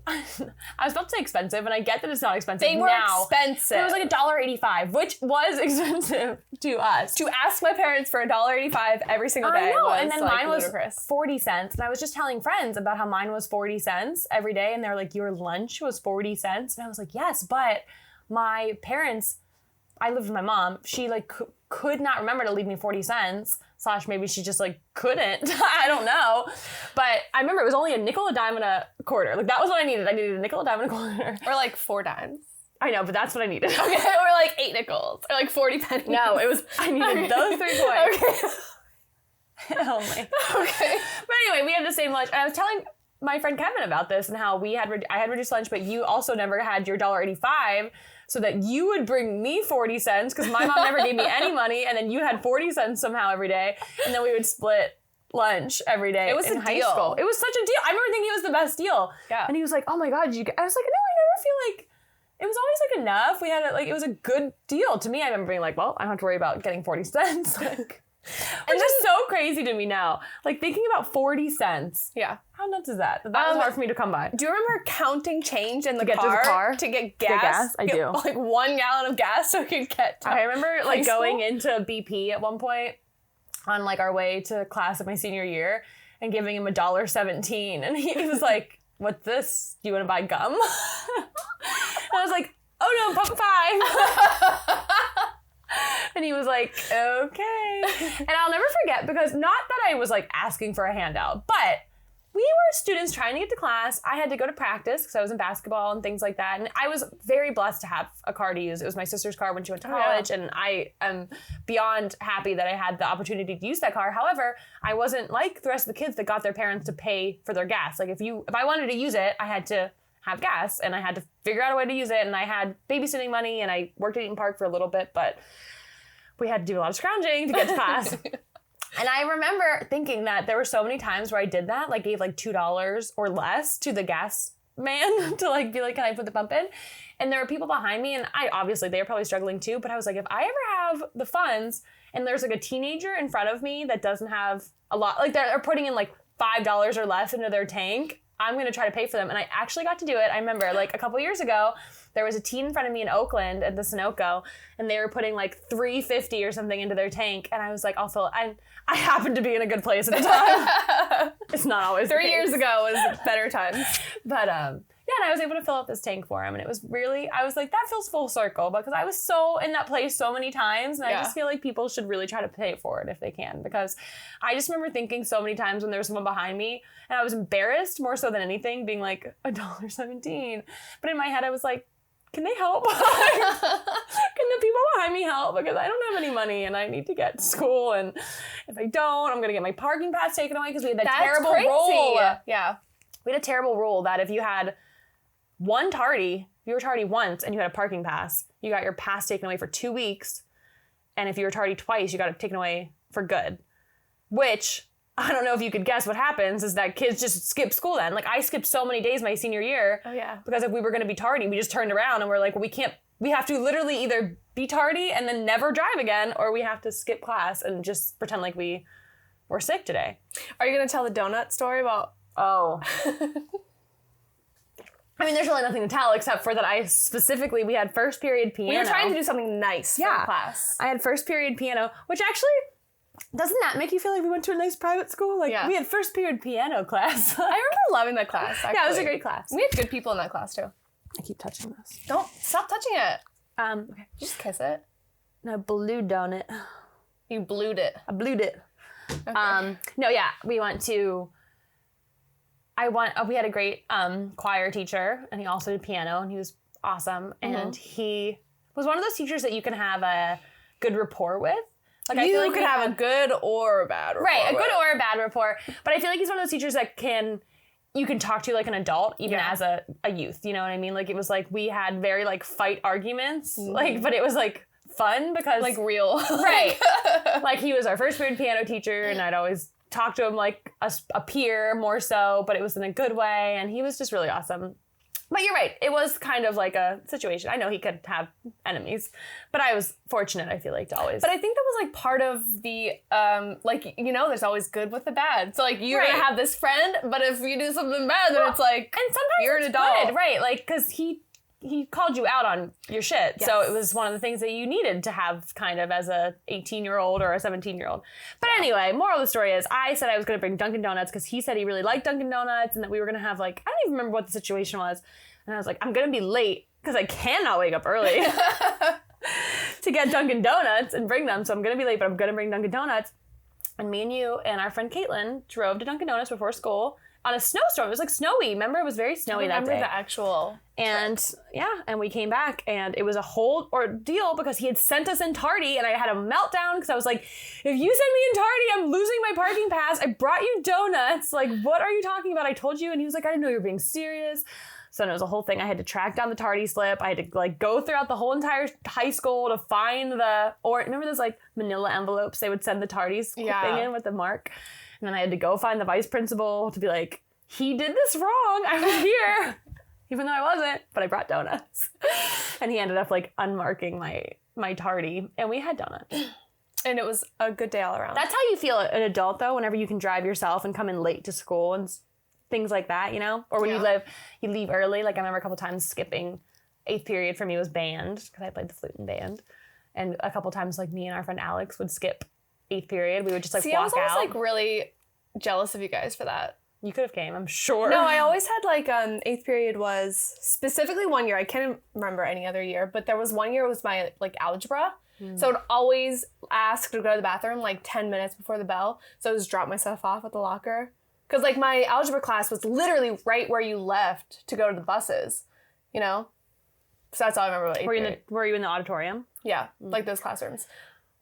I was about to say expensive, and I get that it's not expensive now. They were expensive. It was like $1.85, which was expensive to us. To ask my parents for $1.85 every single day. I know, was and then like mine was ludicrous. 40 cents, and I was just telling friends about how mine was 40 cents every day, and they were like, your lunch was 40 cents? And I was like, yes, but my parents, I lived with my mom, she like could not remember to leave me 40 cents. / maybe she just like couldn't. I don't know. But I remember it was only a nickel, a dime, and a quarter. Like that was what I needed. I needed a nickel, a dime, and a quarter. Or like 4 dimes. I know, but that's what I needed. Okay, or like 8 nickels. Or like 40 pennies. No, it was, I needed those 3 coins. Okay. Only. Okay. But anyway, we had the same lunch. And I was telling my friend Kevin about this and how I had reduced lunch, but you also never had your $1.85. So that you would bring me 40 cents because my mom never gave me any money, and then you had 40 cents somehow every day, and then we would split lunch every day. It was in a high deal. school. It was such a deal. I remember thinking it was the best deal. Yeah. And he was like, "Oh my God, I was like, no, I never feel like it was always like enough. We had it was a good deal to me. I remember being like, well, I don't have to worry about getting 40 cents. Like, which is so crazy to me now. Like thinking about 40 cents. Yeah. How nuts is that? That was hard for me to come by. Do you remember counting change in the get to the car to get gas? I do. Like 1 gallon of gas so you could get to I remember like school? going into BP at one point on like our way to class of my senior year and giving him $1.17, and he was like, "What's this? Do you want to buy gum?" And I was like, "Oh no, pump 5." And he was like, okay. And I'll never forget, because not that I was like asking for a handout, but we were students trying to get to class. I had to go to practice because I was in basketball and things like that. And I was very blessed to have a car to use. It was my sister's car when she went to college. And I am beyond happy that I had the opportunity to use that car. However, I wasn't like the rest of the kids that got their parents to pay for their gas. Like if I wanted to use it, I had to have gas and I had to figure out a way to use it. And I had babysitting money and I worked at Eaton Park for a little bit, but we had to do a lot of scrounging to get to class. And I remember thinking that there were so many times where I did that, like gave like $2 or less to the gas man to like be like, can I put the pump in? And there were people behind me, and obviously they were probably struggling too, but I was like, if I ever have the funds and there's like a teenager in front of me that doesn't have a lot, like they're putting in like $5 or less into their tank, I'm going to try to pay for them. And I actually got to do it. I remember like a couple years ago, there was a teen in front of me in Oakland at the Sunoco, and they were putting like $3.50 or something into their tank. And I was like, I'll fill it. I happened to be in a good place at the time. It's not always 3 years ago was better times. But Yeah, and I was able to fill up this tank for him. And it was really, I was like, that feels full circle because I was so in that place so many times. And I just feel like people should really try to pay it forward if they can. Because I just remember thinking so many times when there was someone behind me and I was embarrassed more so than anything, being like, $1.17. But in my head, I was like, can they help? Can the people behind me help? Because I don't have any money and I need to get to school. And if I don't, I'm going to get my parking pass taken away because we had that terrible rule. Yeah. We had a terrible rule that if you had one tardy, if you were tardy once and you had a parking pass, you got your pass taken away for 2 weeks. And if you were tardy twice, you got it taken away for good. Which, I don't know if you could guess what happens is that kids just skip school then. Like I skipped so many days my senior year. Oh yeah. Because if we were going to be tardy, we just turned around and we're like, well, we have to literally either be tardy and then never drive again, or we have to skip class and just pretend like we were sick today. Are you going to tell the donut story about... Oh. I mean, there's really nothing to tell except for that we had first period piano. We were trying to do something nice for the class. I had first period piano, which actually, doesn't that make you feel like we went to a nice private school? Like, we had first period piano class. I remember loving that class, actually. Yeah, it was a great class. We had good people in that class, too. I keep touching this. Don't, stop touching it. Okay. Just kiss it. No, blued on it. You blued it. I blued it. Okay. No, yeah, we went to... we had a great choir teacher, and he also did piano, and he was awesome. Mm-hmm. And he was one of those teachers that you can have a good rapport with. Like I feel like you could have a good or a bad rapport. Right, a good or a bad rapport. But I feel like he's one of those teachers that you can talk to like an adult, even as a youth. You know what I mean? Like it was like we had very like fight arguments, like, but it was like fun because like real, right? Like he was our first period piano teacher, and I'd always talk to him like a peer more so, but it was in a good way, and he was just really awesome. But you're right, it was kind of like a situation. I know he could have enemies, but I was fortunate, I feel like, to always. But I think that was like part of the, like, you know, there's always good with the bad. So like you're going to have this friend, but if you do something bad, then it's like, and sometimes you're an adult. Good, right? Like, because he called you out on your shit. Yes. So it was one of the things that you needed to have kind of as a 18-year-old or a 17-year-old. But anyway, moral of the story is I said I was going to bring Dunkin' Donuts because he said he really liked Dunkin' Donuts and that we were going to have like, I don't even remember what the situation was. And I was like, I'm going to be late because I cannot wake up early to get Dunkin' Donuts and bring them. So I'm going to be late, but I'm going to bring Dunkin' Donuts. And me and you and our friend Caitlin drove to Dunkin' Donuts before school on a snowstorm. It was like snowy. Remember, it was very snowy that day. I remember the actual trip. And we came back and it was a whole ordeal because he had sent us in tardy and I had a meltdown because I was like, if you send me in tardy, I'm losing my parking pass. I brought you donuts. Like, what are you talking about? I told you. And he was like, I didn't know you were being serious. So it was a whole thing. I had to track down the tardy slip. I had to like go throughout the whole entire high school to find remember those like manila envelopes they would send the tardies thing in with the mark? And then I had to go find the vice principal to be like, he did this wrong. I was here. Even though I wasn't, but I brought donuts. And he ended up like unmarking my tardy and we had donuts. And it was a good day all around. That's how you feel an adult though, whenever you can drive yourself and come in late to school and things like that, you know? Or when you leave early. Like I remember a couple times skipping 8th period for me was band because I played the flute in band. And a couple times like me and our friend Alex would skip 8th period. We would just like walk out. I was always like really jealous of you guys for that. You could have came, I'm sure. No, I always had like 8th period was specifically one year. I can't remember any other year, but there was one year it was my like algebra. So I would always ask to go to the bathroom like 10 minutes before the bell. So I would just drop my stuff off at the locker. Because like my algebra class was literally right where you left to go to the buses, you know? So that's all I remember about 8th period. Were you in the auditorium? Yeah, like those classrooms.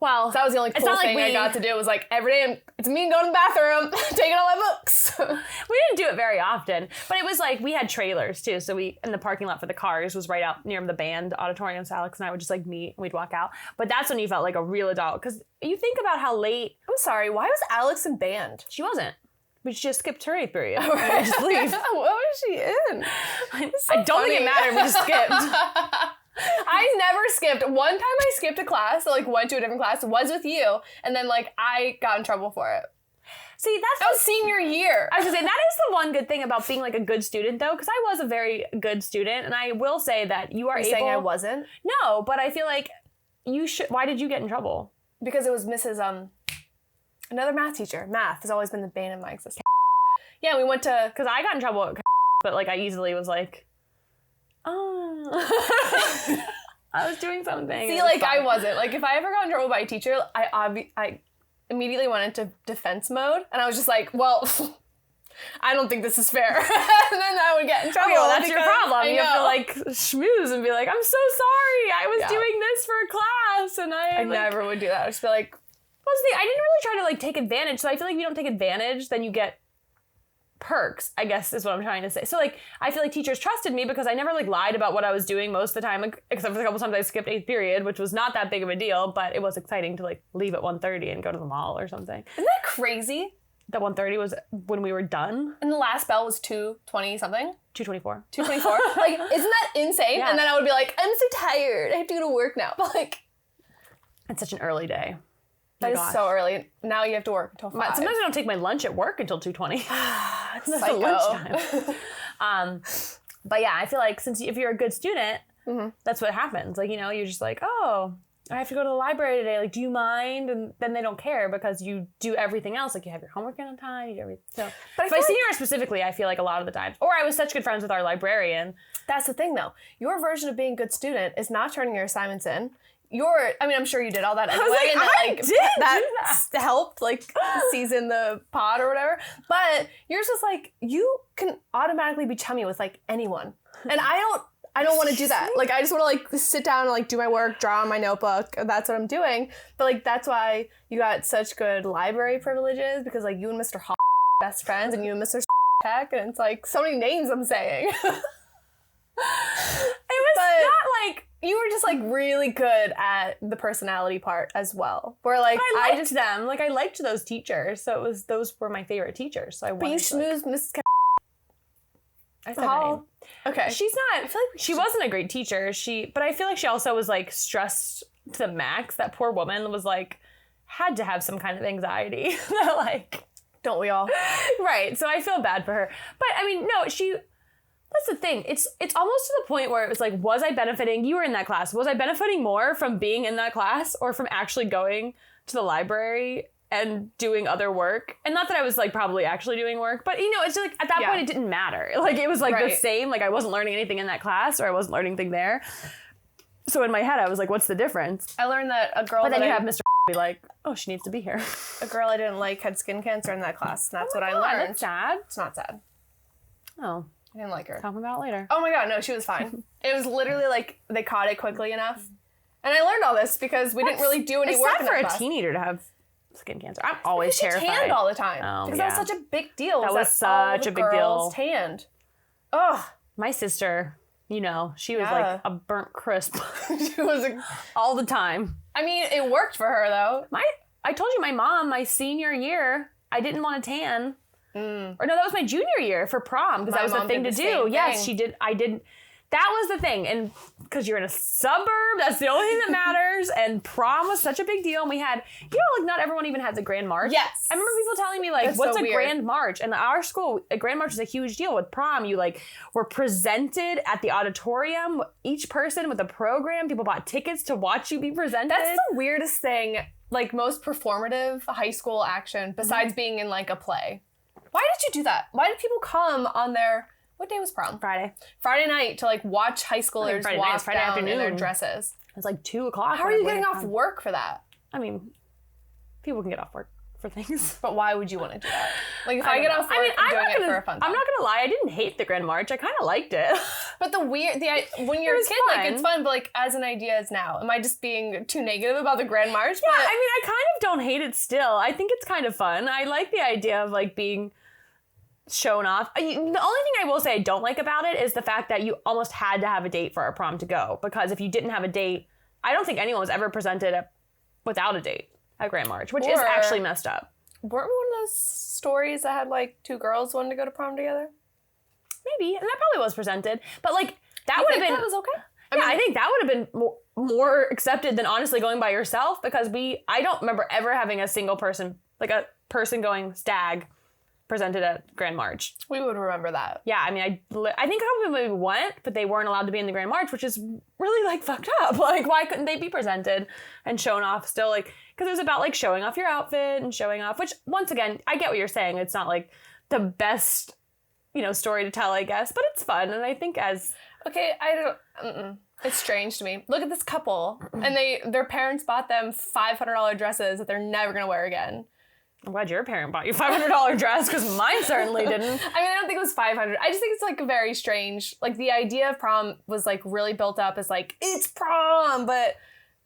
Well, so that was the only cool thing I got to do was like every day it's me going to the bathroom, taking all my books. We didn't do it very often, but it was like we had trailers too. So in the parking lot for the cars was right out near the band auditorium. So Alex and I would just like meet and we'd walk out. But that's when you felt like a real adult because you think about how late. I'm sorry, why was Alex in band? She wasn't. We just skipped her 8th period. Oh, right. Just leave. What was she in? I don't think it mattered. We just skipped. I never skipped. One time I skipped a class, so like went to a different class, was with you, and then like I got in trouble for it. See, that was senior year. I was gonna say, that is the one good thing about being like a good student though, because I was a very good student, and I will say that you are able... saying I wasn't? No, but I feel like you should... Why did you get in trouble? Because it was Mrs. Another math teacher. Math has always been the bane of my existence. Yeah, we went to... Because I got in trouble at but like I easily was like... oh. I was doing something. See, like, I wasn't. Like, if I ever got in trouble by a teacher, I immediately went into defense mode. And I was just like, well, I don't think this is fair. And then I would get in trouble. Okay, well, that's your problem. You have to, like, schmooze and be like, I'm so sorry. I was doing this for a class. And I never would do that. I would just be like, well, see, I didn't really try to, like, take advantage. So I feel like if you don't take advantage, then you get perks, I guess is what I'm trying to say. So, like, I feel like teachers trusted me because I never, like, lied about what I was doing most of the time, except for the couple times I skipped 8th period, which was not that big of a deal, but it was exciting to, like, leave at 1:30 and go to the mall or something. Isn't that crazy? That 1:30 was when we were done. And the last bell was 2:20 something? 2:24. 2:24? Like, isn't that insane? Yeah. And then I would be like, I'm so tired. I have to go to work now. But, like, it's such an early day. That is so early. Now you have to work until 5. Sometimes I don't take my lunch at work until 2:20. That's the lunchtime. But yeah, I feel like if you're a good student, that's what happens. Like, you know, you're just like, oh, I have to go to the library today. Like, do you mind? And then they don't care because you do everything else. Like, you have your homework in on time. You do everything. So, but by senior year specifically, I feel like a lot of the times, or I was such good friends with our librarian. That's the thing, though. Your version of being a good student is not turning your assignments in. I'm sure you did all that anyway. That helped, like, season the pod or whatever. But yours was like, you can automatically be chummy with, like, anyone. And I don't want to do that. Like, I just want to, like, sit down and, like, do my work, draw on my notebook. That's what I'm doing. But, like, that's why you got such good library privileges, because, like, you and Mr. Hall are best friends, and you and Mr. Tech, and it's, like, so many names I'm saying. Not, like, you were just, like, really good at the personality part as well. Where, like, I liked them. Like, I liked those teachers. So those were my favorite teachers. So I wanted But you schmoozed Mrs. I said her name. Okay. She's not, I feel like she wasn't a great teacher. But I feel like she also was, like, stressed to the max. That poor woman was, like, had to have some kind of anxiety. Like, don't we all? Right. So I feel bad for her. But, I mean, no, that's the thing. It's almost to the point where it was like, was I benefiting? You were in that class. Was I benefiting more from being in that class or from actually going to the library and doing other work? And not that I was, like, probably actually doing work, but, you know, it's like at that point it didn't matter. Like, it was like the same. Like, I wasn't learning anything in that class or I wasn't learning anything there. So in my head, I was like, what's the difference? I learned that a girl. But then you have Mr. be like, oh, she needs to be here. A girl I didn't like had skin cancer in that class. And that's what I learned. That's sad. It's not sad. Oh. I didn't like her. Talk about it later. Oh my god, no, she was fine. It was literally like they caught it quickly enough. And I learned all this because we didn't really do any work in that class. It's sad for a teenager to have skin cancer. I'm always terrified. She tanned all the time. Oh, because that was such a big deal. That was such a big deal. Tanned. Ugh. My sister, you know, she was like a burnt crisp. She was all the time. I mean, it worked for her though. I told you my mom, my senior year, I didn't want to tan. Or no, that was my junior year for prom because that was the thing to do. Yes, she did. I did. That was the thing. And because you're in a suburb, that's the only thing that matters. And prom was such a big deal. And we had, you know, like not everyone even has a grand march. Yes. I remember people telling me like, what's a grand march? And our school, a grand march is a huge deal. With prom, you like were presented at the auditorium, each person with a program. People bought tickets to watch you be presented. That's the weirdest thing. Like most performative high school action besides being in like a play. Why did you do that? Why did people come on what day was prom? Friday night to like watch high schoolers walk down in their dresses. It was like 2:00. How are you getting off work for that? I mean, people can get off work for things. But why would you want to do that? Like if I get off work, I'm doing it for a fun time. I'm not gonna lie, I didn't hate the Grand March. I kind of liked it. But when you're a kid, like it's fun. But like as an idea is now, am I just being too negative about the Grand March? Yeah, I mean, I kind of don't hate it still. I think it's kind of fun. I like the idea of like being shown off. The only thing I will say I don't like about it is the fact that you almost had to have a date for our prom to go. Because if you didn't have a date, I don't think anyone was ever presented without a date at Grand March, which is actually messed up. Weren't we one of those stories that had like two girls wanting to go to prom together? Maybe, and that probably was presented. But like that would have been. That was okay. I think that would have been more accepted than honestly going by yourself, because I don't remember ever having a single person, like a person going stag, presented at Grand March. We would remember that. Yeah, I mean, I think a couple people went, but they weren't allowed to be in the Grand March, which is really like fucked up. Like, why couldn't they be presented and shown off still? Like, because it was about like showing off your outfit and showing off, which once again, I get what you're saying. It's not like the best, story to tell, I guess, but it's fun. And I think Okay, I don't. It's strange to me. Look at this couple, and their parents bought them $500 dresses that they're never gonna wear again. I'm glad your parent bought you a $500 dress, because mine certainly didn't. I mean, I don't think it was $500. I just think it's like very strange. Like the idea of prom was like really built up as like it's prom, but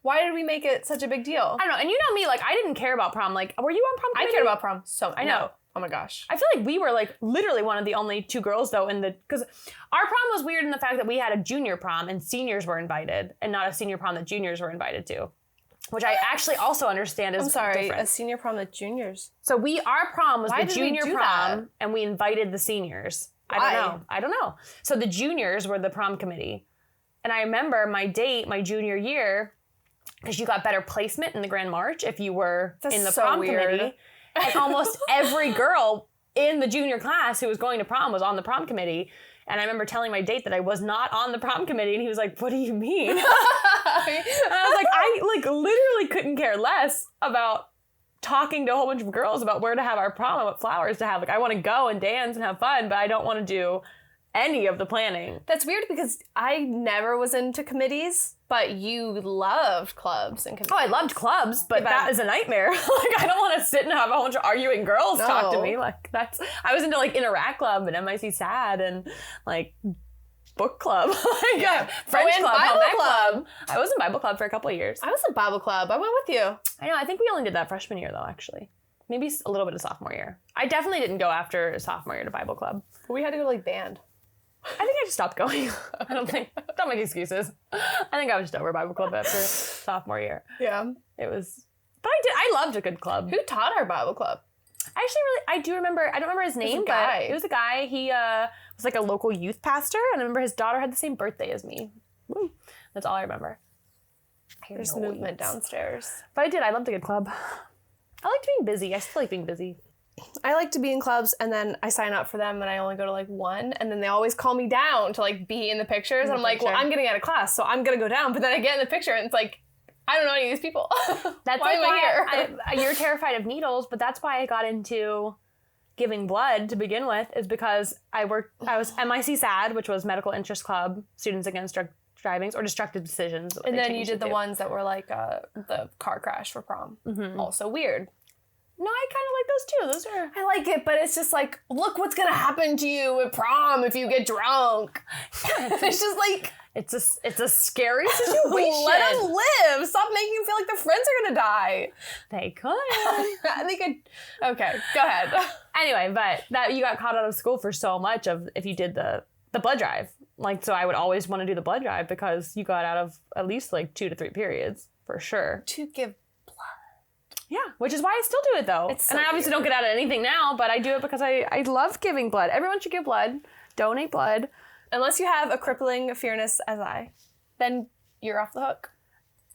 why did we make it such a big deal? I don't know. And you know me, like I didn't care about prom. Like, were you on prom committee? I cared about prom so much. I know. Oh my gosh. I feel like we were like literally one of the only 2 girls though because our prom was weird in the fact that we had a junior prom and seniors were invited and not a senior prom that juniors were invited to, which I actually also understand is different. A senior prom that juniors. So our prom was Why the did we junior do prom that? and we invited the seniors. Why? I don't know. So the juniors were the prom committee. And I remember my junior year, because you got better placement in the Grand March if you were in the prom committee. And almost every girl in the junior class who was going to prom was on the prom committee. And I remember telling my date that I was not on the prom committee, and he was like, "What do you mean?" And I was like, I literally couldn't care less about talking to a whole bunch of girls about where to have our prom and what flowers to have. Like, I want to go and dance and have fun, but I don't want to do any of the planning. That's weird because I never was into committees, but you loved clubs and committees. Oh, I loved clubs, but that is a nightmare. Like, I don't want to sit and have a whole bunch of arguing girls talk to me. Like, I was into like Interact Club and MIC SAD and like book club, like French club, Bible club. I was in Bible club for a couple of years. I was in Bible club. I went with you. I know. I think we only did that freshman year though, actually. Maybe a little bit of sophomore year. I definitely didn't go after sophomore year to Bible club. But we had to go to like band. I think I just stopped going. Don't make excuses. I think I was just over Bible club after sophomore year. Yeah. It was, but I loved a good club. Who taught our Bible club? I do remember, I don't remember his name, but it was a guy. He was like a local youth pastor, and I remember his daughter had the same birthday as me. Woo. That's all I remember. There's movement downstairs. But I loved a good club. I liked being busy. I still like being busy. I like to be in clubs, and then I sign up for them, and I only go to like one, and then they always call me down to like be in the pictures. And I'm like, well, I'm getting out of class, so I'm gonna go down. But then I get in the picture, and it's like, I don't know any of these people. That's why am I here? You're terrified of needles, but that's why I got into giving blood to begin with, is because I was MIC SAD, which was Medical Interest Club, Students Against Drug Drivings or Destructive Decisions. And then you did the ones that were like the car crash for prom. Mm-hmm. Also weird. No, I kind of like those too. I like it, but it's just like, look what's gonna happen to you at prom if you get drunk. It's just like it's a scary situation. Let them live. Stop making them feel like their friends are gonna die. They could. They could. Okay, go ahead. Anyway, but that you got caught out of school for so much of if you did the blood drive. Like, so I would always want to do the blood drive because you got out of at least like 2 to 3 periods for sure. To give. Yeah, which is why I still do it though. And I obviously don't get out of anything now, but I do it because I love giving blood. Everyone should give blood. Donate blood. Unless you have a crippling fearness as then you're off the hook.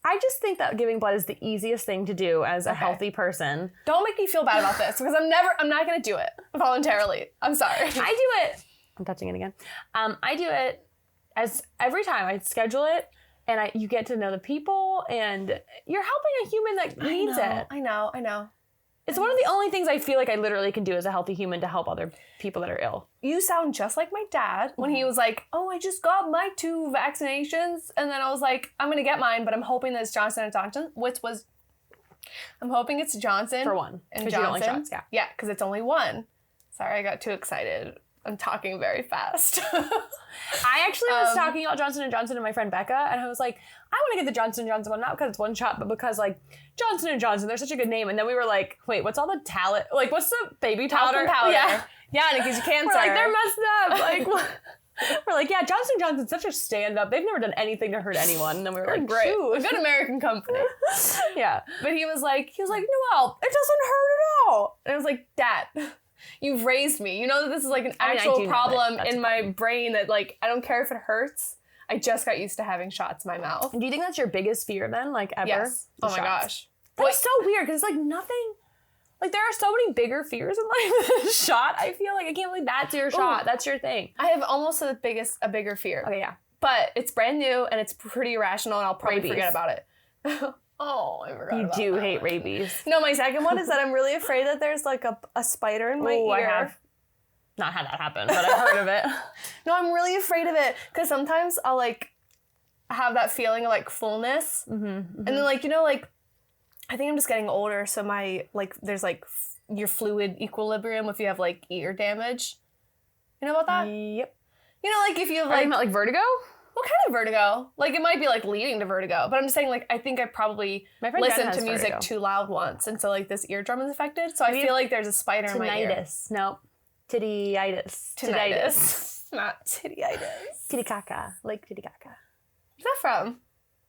I just think that giving blood is the easiest thing to do as a healthy person. Don't make me feel bad about this because I'm not going to do it voluntarily. I'm sorry. I do it. I'm touching it again. I do it as every time I schedule it. And you get to know the people, and you're helping a human that needs it. I know. It's one of the only things I feel like I literally can do as a healthy human to help other people that are ill. You sound just like my dad when he was like, oh, I just got my 2 vaccinations. And then I was like, I'm going to get mine, but I'm hoping that it's Johnson & Johnson, I'm hoping it's Johnson. For one. And Johnson. Shots, yeah. Yeah, because it's only one. Sorry, I got too excited. I'm talking very fast. I actually was talking about Johnson & Johnson to my friend Becca, and I was like, I want to get the Johnson & Johnson one, not because it's one shot, but because, like, Johnson & Johnson, they're such a good name. And then we were like, wait, what's all the talent? Like, what's the baby powder? Yeah, and it gives you cancer. We're like, they're messed up. Like, we're like, yeah, Johnson & Johnson's such a stand-up. They've never done anything to hurt anyone. And then we were like, great. Shoot. A good American company. Yeah. But he was like, Noelle, it doesn't hurt at all. And I was like, Dad, you've raised me. You know that this is like an actual problem in my brain that like, I don't care if it hurts. I just got used to having shots in my mouth. Do you think that's your biggest fear then? Like ever? Yes. Oh my gosh. That's so weird because it's like nothing. Like there are so many bigger fears in life than a shot. I feel like I can't believe that's your shot. That's your thing. I have almost a bigger fear. Okay, yeah. But it's brand new and it's pretty irrational and I'll probably forget about it. Oh, I forgot about that. You do hate rabies. No, my second one is that I'm really afraid that there's like a spider in my ear. not had that happen, but I've heard of it. No, I'm really afraid of it because sometimes I'll like have that feeling of like fullness, and then like like I think I'm just getting older, so my like there's like your fluid equilibrium if you have like ear damage. You know about that? Yep. You know, like if you have Are you talking about like vertigo? what kind of vertigo? Like it might be like leading to vertigo, but I'm just saying like I think I probably listened to music vertigo. too loud once, and so like this eardrum is affected. So I feel like there's a spider in my ear. Tinnitus. Nope. Titty-itis. Tinnitus. Not titty-itis. Titicaca. Lake Titicaca. Where's that from?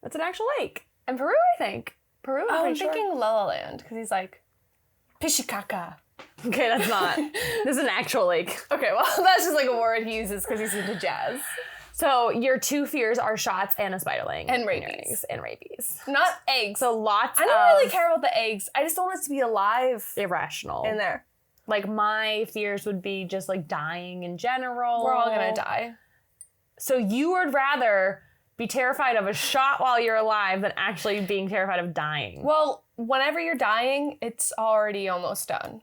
That's an actual lake. In Peru, I think. Peru, Oh, I'm pretty sure. thinking La La Land, because he's like, Pichicaca. Okay, that's not. This is an actual lake. Okay, well, that's just like a word he uses because he's into jazz. So your 2 fears are shots and a spiderling. And rabies. And rabies. Not eggs. So lots I don't really care about the eggs. I just don't want it to be alive irrational. in there. Like my fears would be just like dying in general. We're all gonna die. So you would rather be terrified of a shot while you're alive than actually being terrified of dying. Well, whenever you're dying, it's already almost done.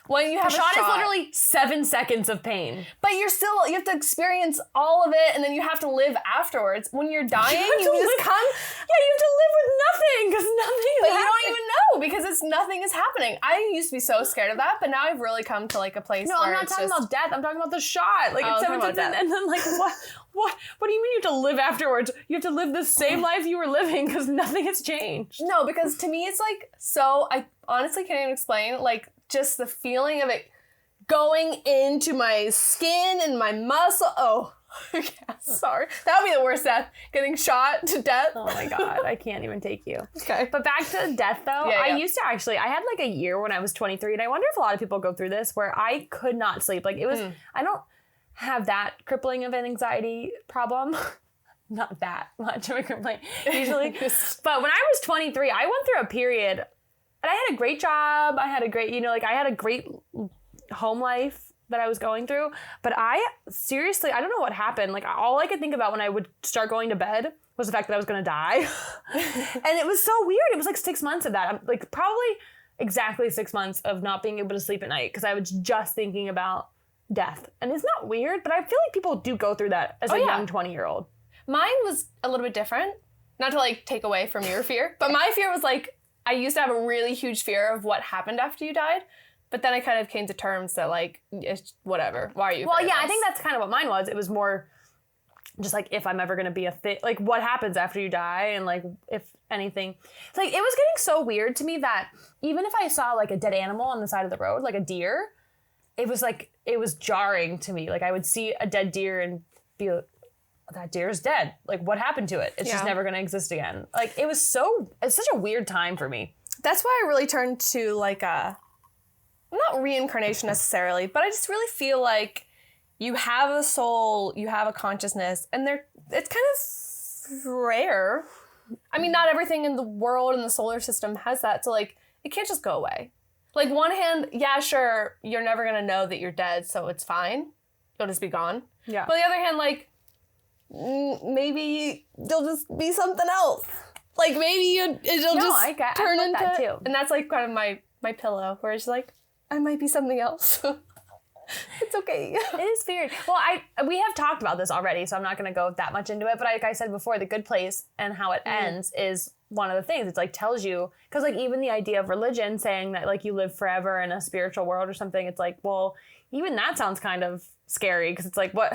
When you have a shot is literally 7 seconds of pain. But you have to experience all of it, and then you have to live afterwards. When you're dying, you just come. Yeah, you have to live with nothing because nothing is But happening. you don't even know because nothing is happening. I used to be so scared of that, but now I've really come to like a place No, where I'm not it's talking just, about death. I'm talking about the shot. Like Oh, it's I'm 7 talking seconds, about and then like what do you mean you have to live afterwards? You have to live the same life you were living because nothing has changed. No, because to me it's like so. I honestly can't even explain. Like just the feeling of it going into my skin and my muscle. Oh, okay, sorry. That would be the worst death. Getting shot to death. Oh my God, I can't even take you. Okay. But back to death though, Yeah. I used to actually, I had like a year when I was 23, and I wonder if a lot of people go through this where I could not sleep. Like it was, I don't have that crippling of an anxiety problem. Not that much of a complaint usually. But when I was 23, I went through a period, and I had a great job. I had a great, I had a great home life that I was going through. But I seriously, I don't know what happened. Like all I could think about when I would start going to bed was the fact that I was going to die. And it was so weird. It was like 6 months of that. I'm like probably exactly 6 months of not being able to sleep at night because I was just thinking about death. And isn't that weird? But I feel like people do go through that as a young 20-year-old. Mine was a little bit different. Not to like take away from your fear, but my fear was like, I used to have a really huge fear of what happened after you died. But then I kind of came to terms that like, it's whatever. Why are you? Well, yeah, I think that's kind of what mine was. It was more just like if I'm ever going to be a thing, like what happens after you die and like if anything. It's like it was getting so weird to me that even if I saw like a dead animal on the side of the road, like a deer, it was jarring to me. Like I would see a dead deer and be like, that deer is dead. Like what happened to it? It's just never going to exist again. Like it's such a weird time for me. That's why I really turned to like not reincarnation necessarily, but I just really feel like you have a soul, you have a consciousness, and it's kind of rare. I mean, not everything in the world and the solar system has that, so like it can't just go away. Like one hand, yeah, sure, you're never gonna know that you're dead, so it's fine. You'll just be gone. Yeah. But on the other hand, like maybe you'll just be something else. Like maybe it'll I turn into that too. And that's like kind of my pillow, where it's like I might be something else. It's okay. It is weird. Well, we have talked about this already, so I'm not going to go that much into it. But like I said before, the good place and how it ends is one of the things. It's like tells you, because like even the idea of religion saying that like you live forever in a spiritual world or something, it's like, well, even that sounds kind of scary because it's like what,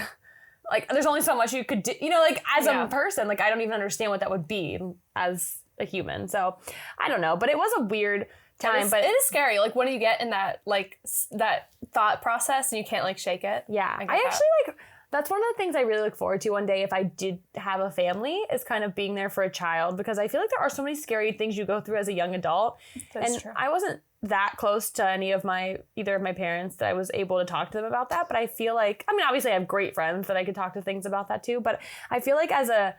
like there's only so much you could do, like as a person, like I don't even understand what that would be as a human. So I don't know, but it was a weird time, but it is scary. Like when you get in that like that thought process and you can't like shake it. Yeah, I actually like that's one of the things I really look forward to one day if I did have a family is kind of being there for a child, because I feel like there are so many scary things you go through as a young adult. That's true. I wasn't that close to either of my parents that I was able to talk to them about that, but I feel like, I mean, obviously I have great friends that I could talk to things about that too, but I feel like as a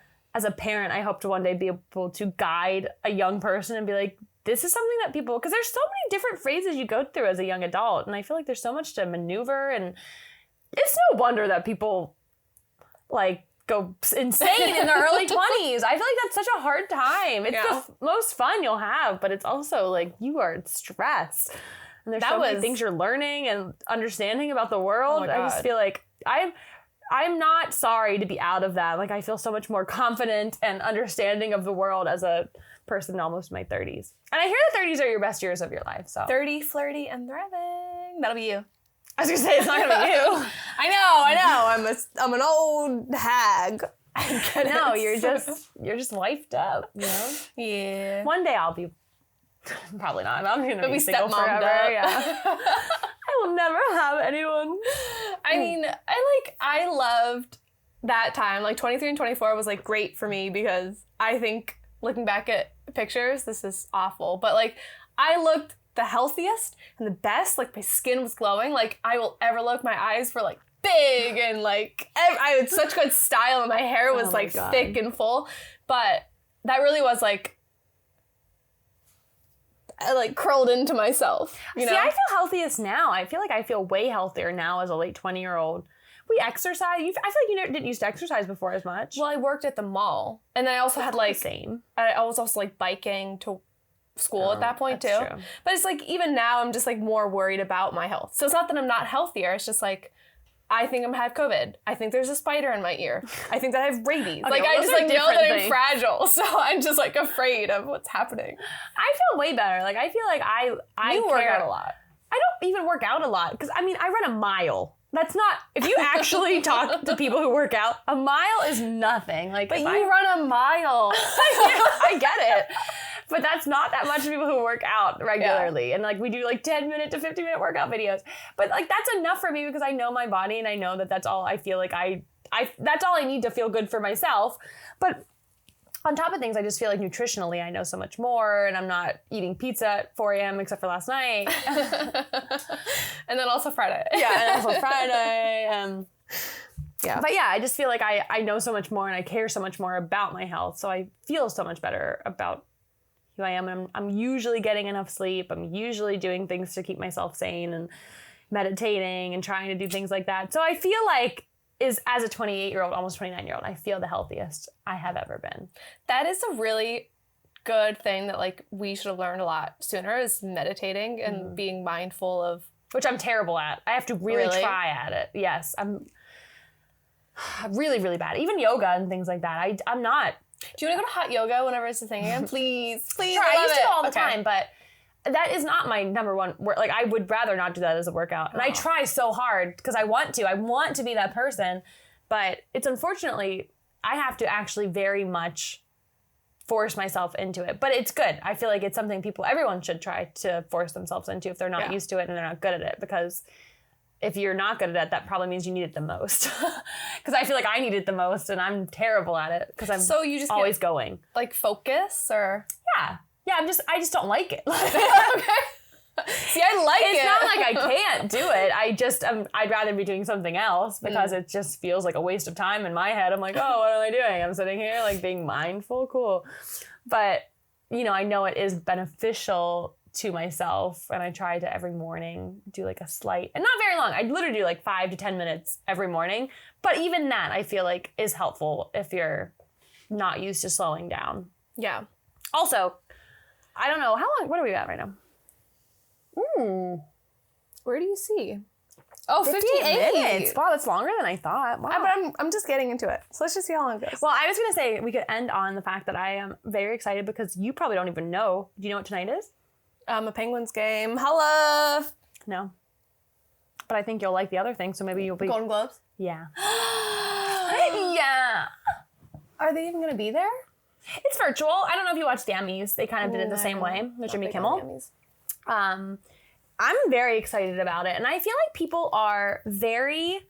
parent, I hope to one day be able to guide a young person and be like, this is something that people, because there's so many different phases you go through as a young adult. And I feel like there's so much to maneuver, and it's no wonder that people like go insane in their early 20s. I feel like that's such a hard time. It's the most fun you'll have, but it's also like you are stressed. And there's so many things you're learning and understanding about the world. Oh my I God. just feel like I'm not sorry to be out of that. Like, I feel so much more confident and understanding of the world as a person almost in my 30s. And I hear the 30s are your best years of your life. So 30, flirty, and thriving. That'll be you. I was gonna say it's not gonna be you. I know. I'm an old hag. No, you're just wifed up, you know? Yeah. One day I'll be probably not. I'm gonna be single stepmommed forever. up. Yeah. I will never have anyone. I mean, I loved that time. Like 23 and 24 was like great for me because I think looking back at pictures, this is awful, but like I looked the healthiest and the best. Like my skin was glowing. Like I will ever look. My eyes were like big and like I had such good style and my hair was like thick and full. But that really was like I like curled into myself. You know? See, I feel healthiest now. I feel like I feel way healthier now as a late 20-year-old. We exercise. I feel like you didn't used to exercise before as much. Well, I worked at the mall, and I also had like same. I was also like biking to school at that point too. True. But it's like even now I'm just like more worried about my health. So it's not that I'm not healthier. It's just like I think I'm have COVID. I think there's a spider in my ear. I think that I have rabies. Okay, like well, I just like know that things. I'm fragile. So I'm just like afraid of what's happening. I feel way better. Like I feel like I You care. work out a lot. I don't even work out a lot because I mean I run a mile. That's not, if you actually talk to people who work out, a mile is nothing. Like, But if you run a mile. I get it. But that's not that much people who work out regularly. Yeah. And like we do like 10-minute to 15-minute workout videos. But like that's enough for me because I know my body and I know that that's all I feel like that's all I need to feel good for myself. But on top of things, I just feel like nutritionally I know so much more and I'm not eating pizza at 4 a.m. except for last night. And then also Friday. Yeah, and also Friday. Yeah. But yeah, I just feel like I know so much more and I care so much more about my health. So I feel so much better about who I am. And I'm usually getting enough sleep. I'm usually doing things to keep myself sane and meditating and trying to do things like that. So I feel like as a 28-year-old, almost 29-year-old, I feel the healthiest I have ever been. That is a really good thing that like we should have learned a lot sooner is meditating and being mindful of. Which I'm terrible at. I have to really try at it. Yes, I'm really, really bad. Even yoga and things like that. I'm not. Do you want to go to hot yoga whenever it's a thing again? Please. Sure, I used to go all the time, but that is not my number one work. Like, I would rather not do that as a workout. And I try so hard because I want to. I want to be that person. But it's unfortunately, I have to actually very much force myself into it. But it's good. I feel like it's something everyone should try to force themselves into if they're not used to it and they're not good at it. Because if you're not good at it, that probably means you need it the most. Because I feel like I need it the most and I'm terrible at it because I'm always going. Like focus or? Yeah. Yeah, I just don't like it. Okay. See, I like it. It's not like I can't do it. I'd rather be doing something else because it just feels like a waste of time in my head. I'm like, oh, what am I doing? I'm sitting here like being mindful. Cool. But, I know it is beneficial to myself. And I try to every morning do like a slight, and not very long. I literally do like 5 to 10 minutes every morning. But even that I feel like is helpful if you're not used to slowing down. Yeah. Also, I don't know. How long, what are we at right now? Where do you see? Oh, 58 minutes. Wow, that's longer than I thought. Wow. But I'm just getting into it. So let's just see how long it goes. Well, I was going to say we could end on the fact that I am very excited because you probably don't even know. Do you know what tonight is? A Penguins game. Holla! No. But I think you'll like the other thing, so maybe you'll be... Golden Globes? Yeah. Yeah. Are they even going to be there? It's virtual. I don't know if you watched the Emmys. They kind of did it the same way with Jimmy Kimmel. I'm very excited about it. And I feel like people are very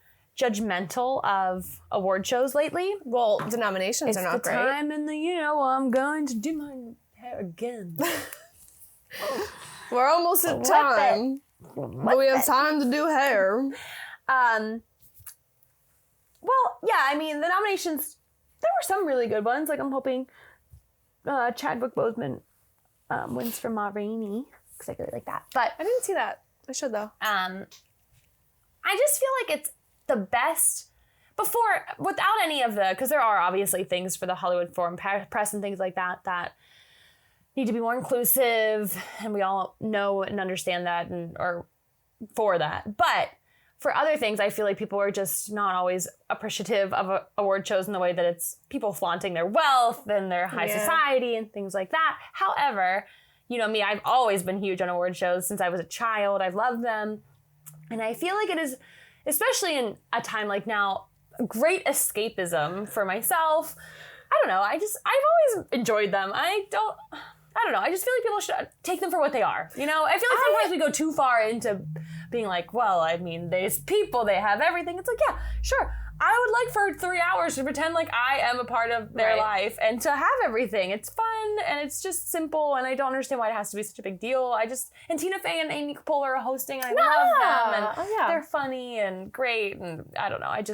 judgmental of award shows lately. Well, the nominations are not great. It's the time in the year I'm going to do my hair again. We're almost at time. But we have time to do hair. Well, yeah, I mean, the nominations, there were some really good ones. Like, I'm hoping Chadwick Boseman wins for Ma Rainey, because I really like that. But I didn't see that. I should, though. I just feel like it's the best without any of because there are obviously things for the Hollywood Foreign Press and things like that need to be more inclusive, and we all know and understand that and are for that. But for other things, I feel like people are just not always appreciative of award shows in the way that it's people flaunting their wealth and their high society and things like that. However, you know me, I've always been huge on award shows since I was a child. I've loved them. And I feel like it is, especially in a time like now, great escapism for myself. I don't know. I've always enjoyed them. I don't know. I just feel like people should take them for what they are. You know, I feel like sometimes we go too far into being like, well, I mean, there's people, they have everything. It's like, yeah, sure. I would like for 3 hours to pretend like I am a part of their life and to have everything. It's fun and it's just simple, and I don't understand why it has to be such a big deal. And Tina Fey and Amy Poehler are hosting, and I love them, and they're funny and great, and I don't know. I'm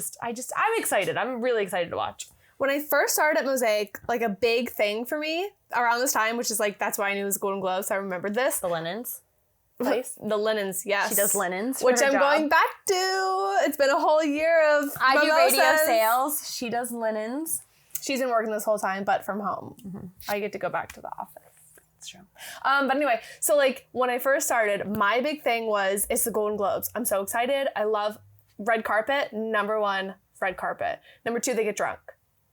excited. I'm really excited to watch. When I first started at Mosaic, like a big thing for me around this time, which is like, that's why I knew it was Golden Globes, so I remembered this. The linens place? The linens, yes. She does linens, which I'm going back to. It's been a whole year of I mimosas. do radio sales. She does linens. She's been working this whole time, but from home. Mm-hmm. I get to go back to the office. It's true. But anyway, so like when I first started, my big thing was, it's the Golden Globes. I'm so excited. I love red carpet. Number 1, red carpet. Number 2, they get drunk.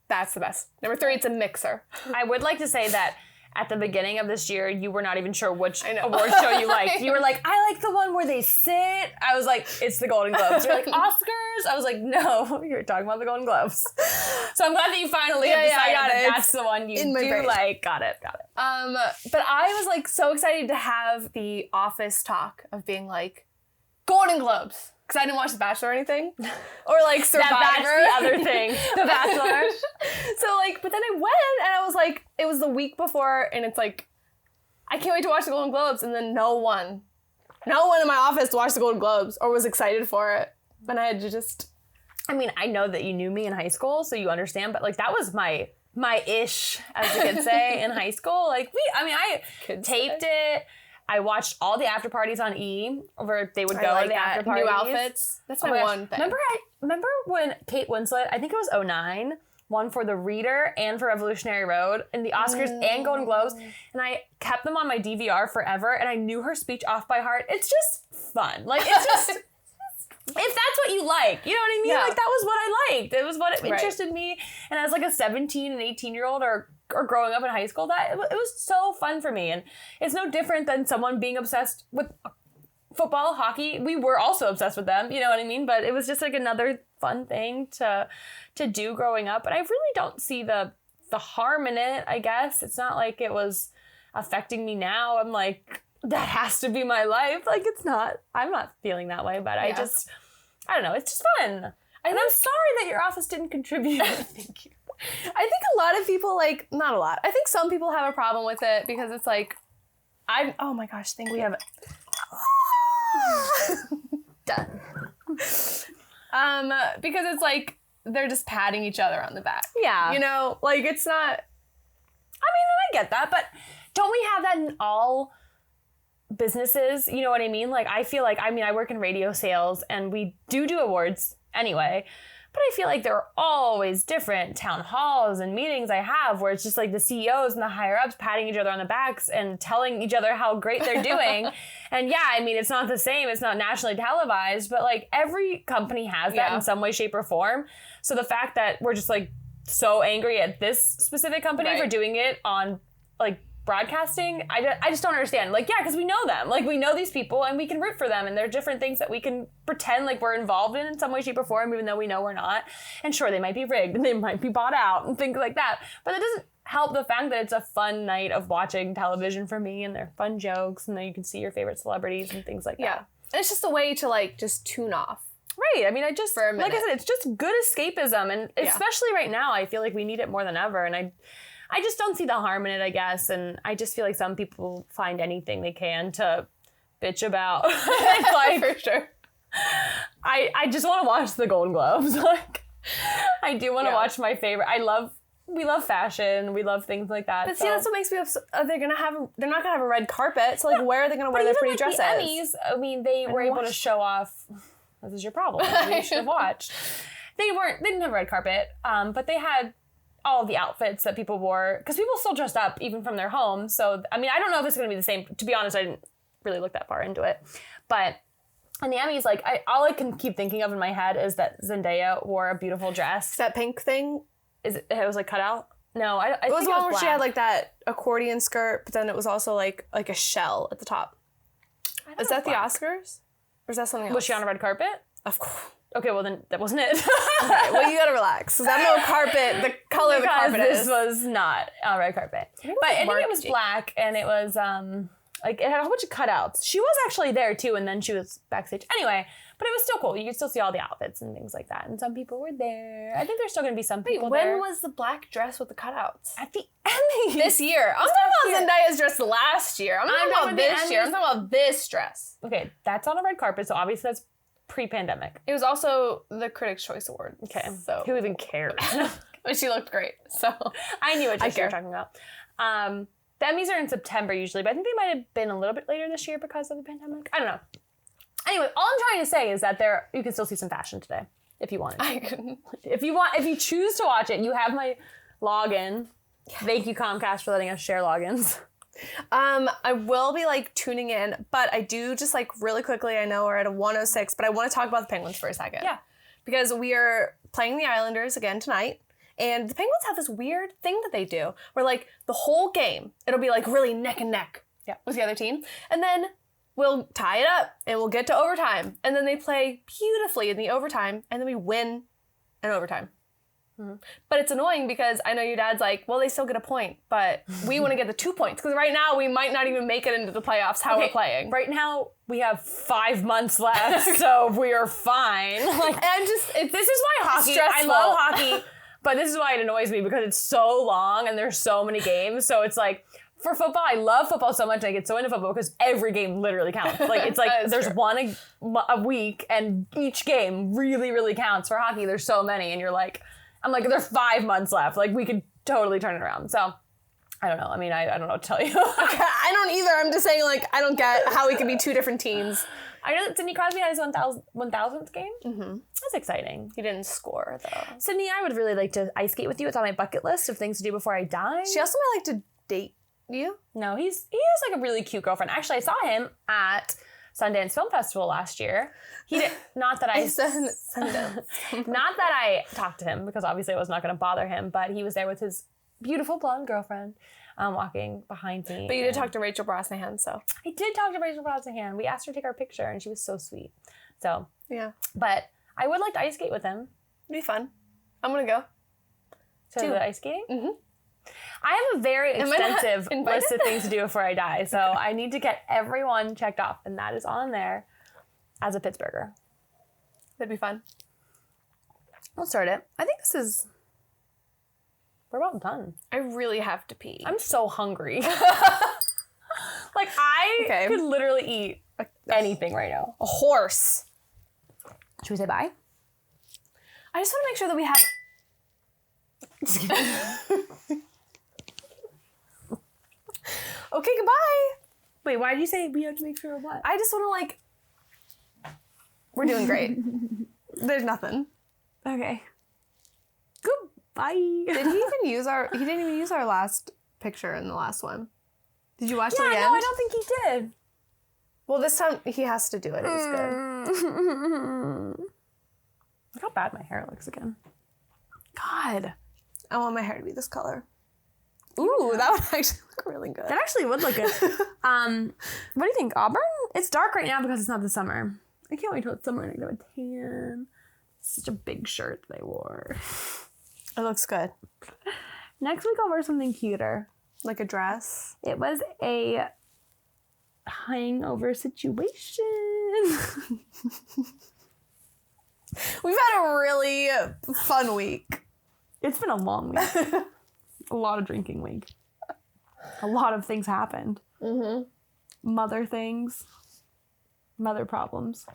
That's the best. Number 3, it's a mixer. I would like to say that at the beginning of this year, you were not even sure which award show you liked. You were like, I like the one where they sit. I was like, it's the Golden Globes. You're like, Oscars? I was like, no, you're talking about the Golden Globes. So I'm glad that you finally have decided that that's the one you do like. Got it. But I was like so excited to have the office talk of being like, Golden Globes. Because I didn't watch The Bachelor or anything. Or like Survivor. That's the other thing. The Bachelor. So like, but then I went and I was like, it was the week before and it's like, I can't wait to watch the Golden Globes. And then no one in my office watched the Golden Globes or was excited for it. And I had to just. I mean, I know that you knew me in high school, so you understand, but like that was my ish, as you could say, in high school. Like I taped it. I watched all the after parties on E, where they would go to the after parties. New outfits. That's my one thing. Remember when Kate Winslet, I think it was 2009, won for The Reader and for Revolutionary Road in the Oscars and Golden Globes, and I kept them on my DVR forever, and I knew her speech off by heart. It's just fun. Like, it's just, if that's what you like, you know what I mean? Yeah. Like, that was what I liked. It was what interested me, and as like a 17 and 18-year-old or growing up in high school, that it was so fun for me. And it's no different than someone being obsessed with football, hockey. We were also obsessed with them, you know what I mean? But it was just like another fun thing to do growing up. And I really don't see the harm in it, I guess. It's not like it was affecting me now. I'm like, that has to be my life. Like, it's not. I'm not feeling that way, but I don't know. It's just fun. And I'm sorry that your office didn't contribute. Thank you. I think a lot of people, like, not a lot. I think some people have a problem with it because it's like, oh my gosh, think we have it. Done. Because it's like, they're just patting each other on the back. Yeah. You know, like, it's not. I mean, and I get that, but don't we have that in all businesses? You know what I mean? Like, I feel like, I work in radio sales and we do awards anyway. But I feel like there are always different town halls and meetings I have where it's just like the CEOs and the higher ups patting each other on the backs and telling each other how great they're doing. And yeah, I mean, it's not the same. It's not nationally televised, but like every company has that in some way, shape, or form. So the fact that we're just like so angry at this specific company for doing it on like broadcasting, I just don't understand. Like, yeah, because we know them. Like, we know these people and we can root for them. And there are different things that we can pretend like we're involved in some way, shape, or form, even though we know we're not. And sure, they might be rigged and they might be bought out and things like that. But it doesn't help the fact that it's a fun night of watching television for me and they're fun jokes and then you can see your favorite celebrities and things like that. Yeah. And it's just a way to like just tune off. Right. I mean, like I said, it's just good escapism. And especially right now, I feel like we need it more than ever. And I just don't see the harm in it, I guess. And I just feel like some people find anything they can to bitch about. It's like, for sure. I just want to watch the Golden Globes. Like, I do want to watch my favorite. We love fashion. We love things like that. But see, that's what makes me upset. They're not gonna have a red carpet. So like, where are they gonna wear their pretty dresses? The Emmys, I mean, they were able to show off. This is your problem. You should have watched. They didn't have a red carpet, but they had all of the outfits that people wore, because people still dressed up even from their home. So, I mean, I don't know if it's going to be the same. To be honest, I didn't really look that far into it. But in the Emmys, like, all I can keep thinking of in my head is that Zendaya wore a beautiful dress. That pink thing? It was like cut out? No, I it was think one it was where black. she had like that accordion skirt, but then it was also like a shell at the top. Is that the Oscars? Or is that something else? Was she on a red carpet? Of course. Okay, well then that wasn't it. Okay, well, you gotta relax. Because I know carpet, the color of the carpet this is. was not a red carpet. But I think it was black, and it was like it had a whole bunch of cutouts. She was actually there too, and then she was backstage. Anyway, but it was still cool. You could still see all the outfits and things like that. And some people were there. I think there's still gonna be some people there. When was the black dress with the cutouts? At the Emmys. This year. I'm talking about Zendaya's dress last year. I'm talking about this year. I'm talking about this dress. Okay, that's on a red carpet, so obviously that's pre-pandemic. It was also the Critics' Choice Award. Okay, so who even cares? But she looked great, so I knew what you were talking about. The Emmys are in September usually, but I think they might have been a little bit later this year because of the pandemic. I don't know. Anyway, all I'm trying to say is that you can still see some fashion today if you want. If you choose to watch it, you have my login. Yeah. Thank you, Comcast, for letting us share logins. I will be like tuning in, but I do just like really quickly, I know we're at a 106, but I want to talk about the Penguins for a second. Yeah. Because we are playing the Islanders again tonight, and the Penguins have this weird thing that they do where like the whole game, it'll be like really neck and neck with the other team. And then we'll tie it up and we'll get to overtime. And then they play beautifully in the overtime, and then we win in overtime. Mm-hmm. But it's annoying because I know your dad's like, well, they still get a point, but we want to get the 2 points because right now we might not even make it into the playoffs we're playing. Right now we have 5 months left, so we are fine. Like, this is why hockey, I love hockey, but this is why it annoys me because it's so long and there's so many games. So it's like, for football, I love football so much. I get so into football because every game literally counts. Like, it's like there's true. One a week and each game really, really counts. For hockey, there's so many and you're like, I'm like, there's 5 months left. Like, we could totally turn it around. So, I don't know. I mean, I don't know what to tell you. I don't either. I'm just saying, like, I don't get how we could be two different teams. I know that Sidney Crosby had his 1,000th game. Mm-hmm. That's exciting. He didn't score, though. Sydney, I would really like to ice skate with you. It's on my bucket list of things to do before I die. She also might like to date you. No, he has like a really cute girlfriend. Actually, I saw him at Sundance Film Festival last year. He did not that I talked to him because obviously I was not going to bother him, but he was there with his beautiful blonde girlfriend walking behind me. But you did talk to Rachel Brosnahan, so. I did talk to Rachel Brosnahan. We asked her to take our picture and she was so sweet. So, yeah. But I would like to ice skate with him. It'd be fun. I'm going to go. To the ice skating? Mm-hmm. I have a very extensive list of things to do before I die, so I need to get everyone checked off, and that is on there as a Pittsburgher. That'd be fun. We'll start it. I think we're about done. I really have to pee. I'm so hungry. Like, I could literally eat anything right now. A horse. Should we say bye? I just want to make sure that we have... Just kidding. Okay, goodbye. Wait, why did you say we have to make sure of what? I just want to, like... We're doing great. There's nothing. Okay. Goodbye. He didn't even use our last picture in the last one. Did you watch it again? No, I don't think he did. Well, this time he has to do it. It was good. Look how bad my hair looks again. God. I want my hair to be this color. Ooh, that would actually look really good. That actually would look good. What do you think, Auburn? It's dark right now because it's not the summer. I can't wait till it's summer and I can have a tan. It's such a big shirt that I wore. It looks good. Next week I'll wear something cuter. Like a dress? It was a hangover situation. We've had a really fun week. It's been a long week. A lot of drinking week. A lot of things happened. Mm-hmm. Mother things. Mother problems.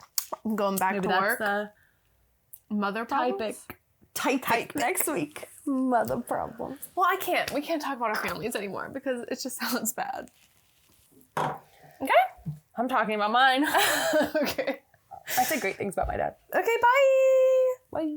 I'm going back to work. The mother problems? Type next week. Mother problems. Well, we can't talk about our families anymore because it just sounds bad. Okay? I'm talking about mine. Okay. I said great things about my dad. Okay, bye. Bye.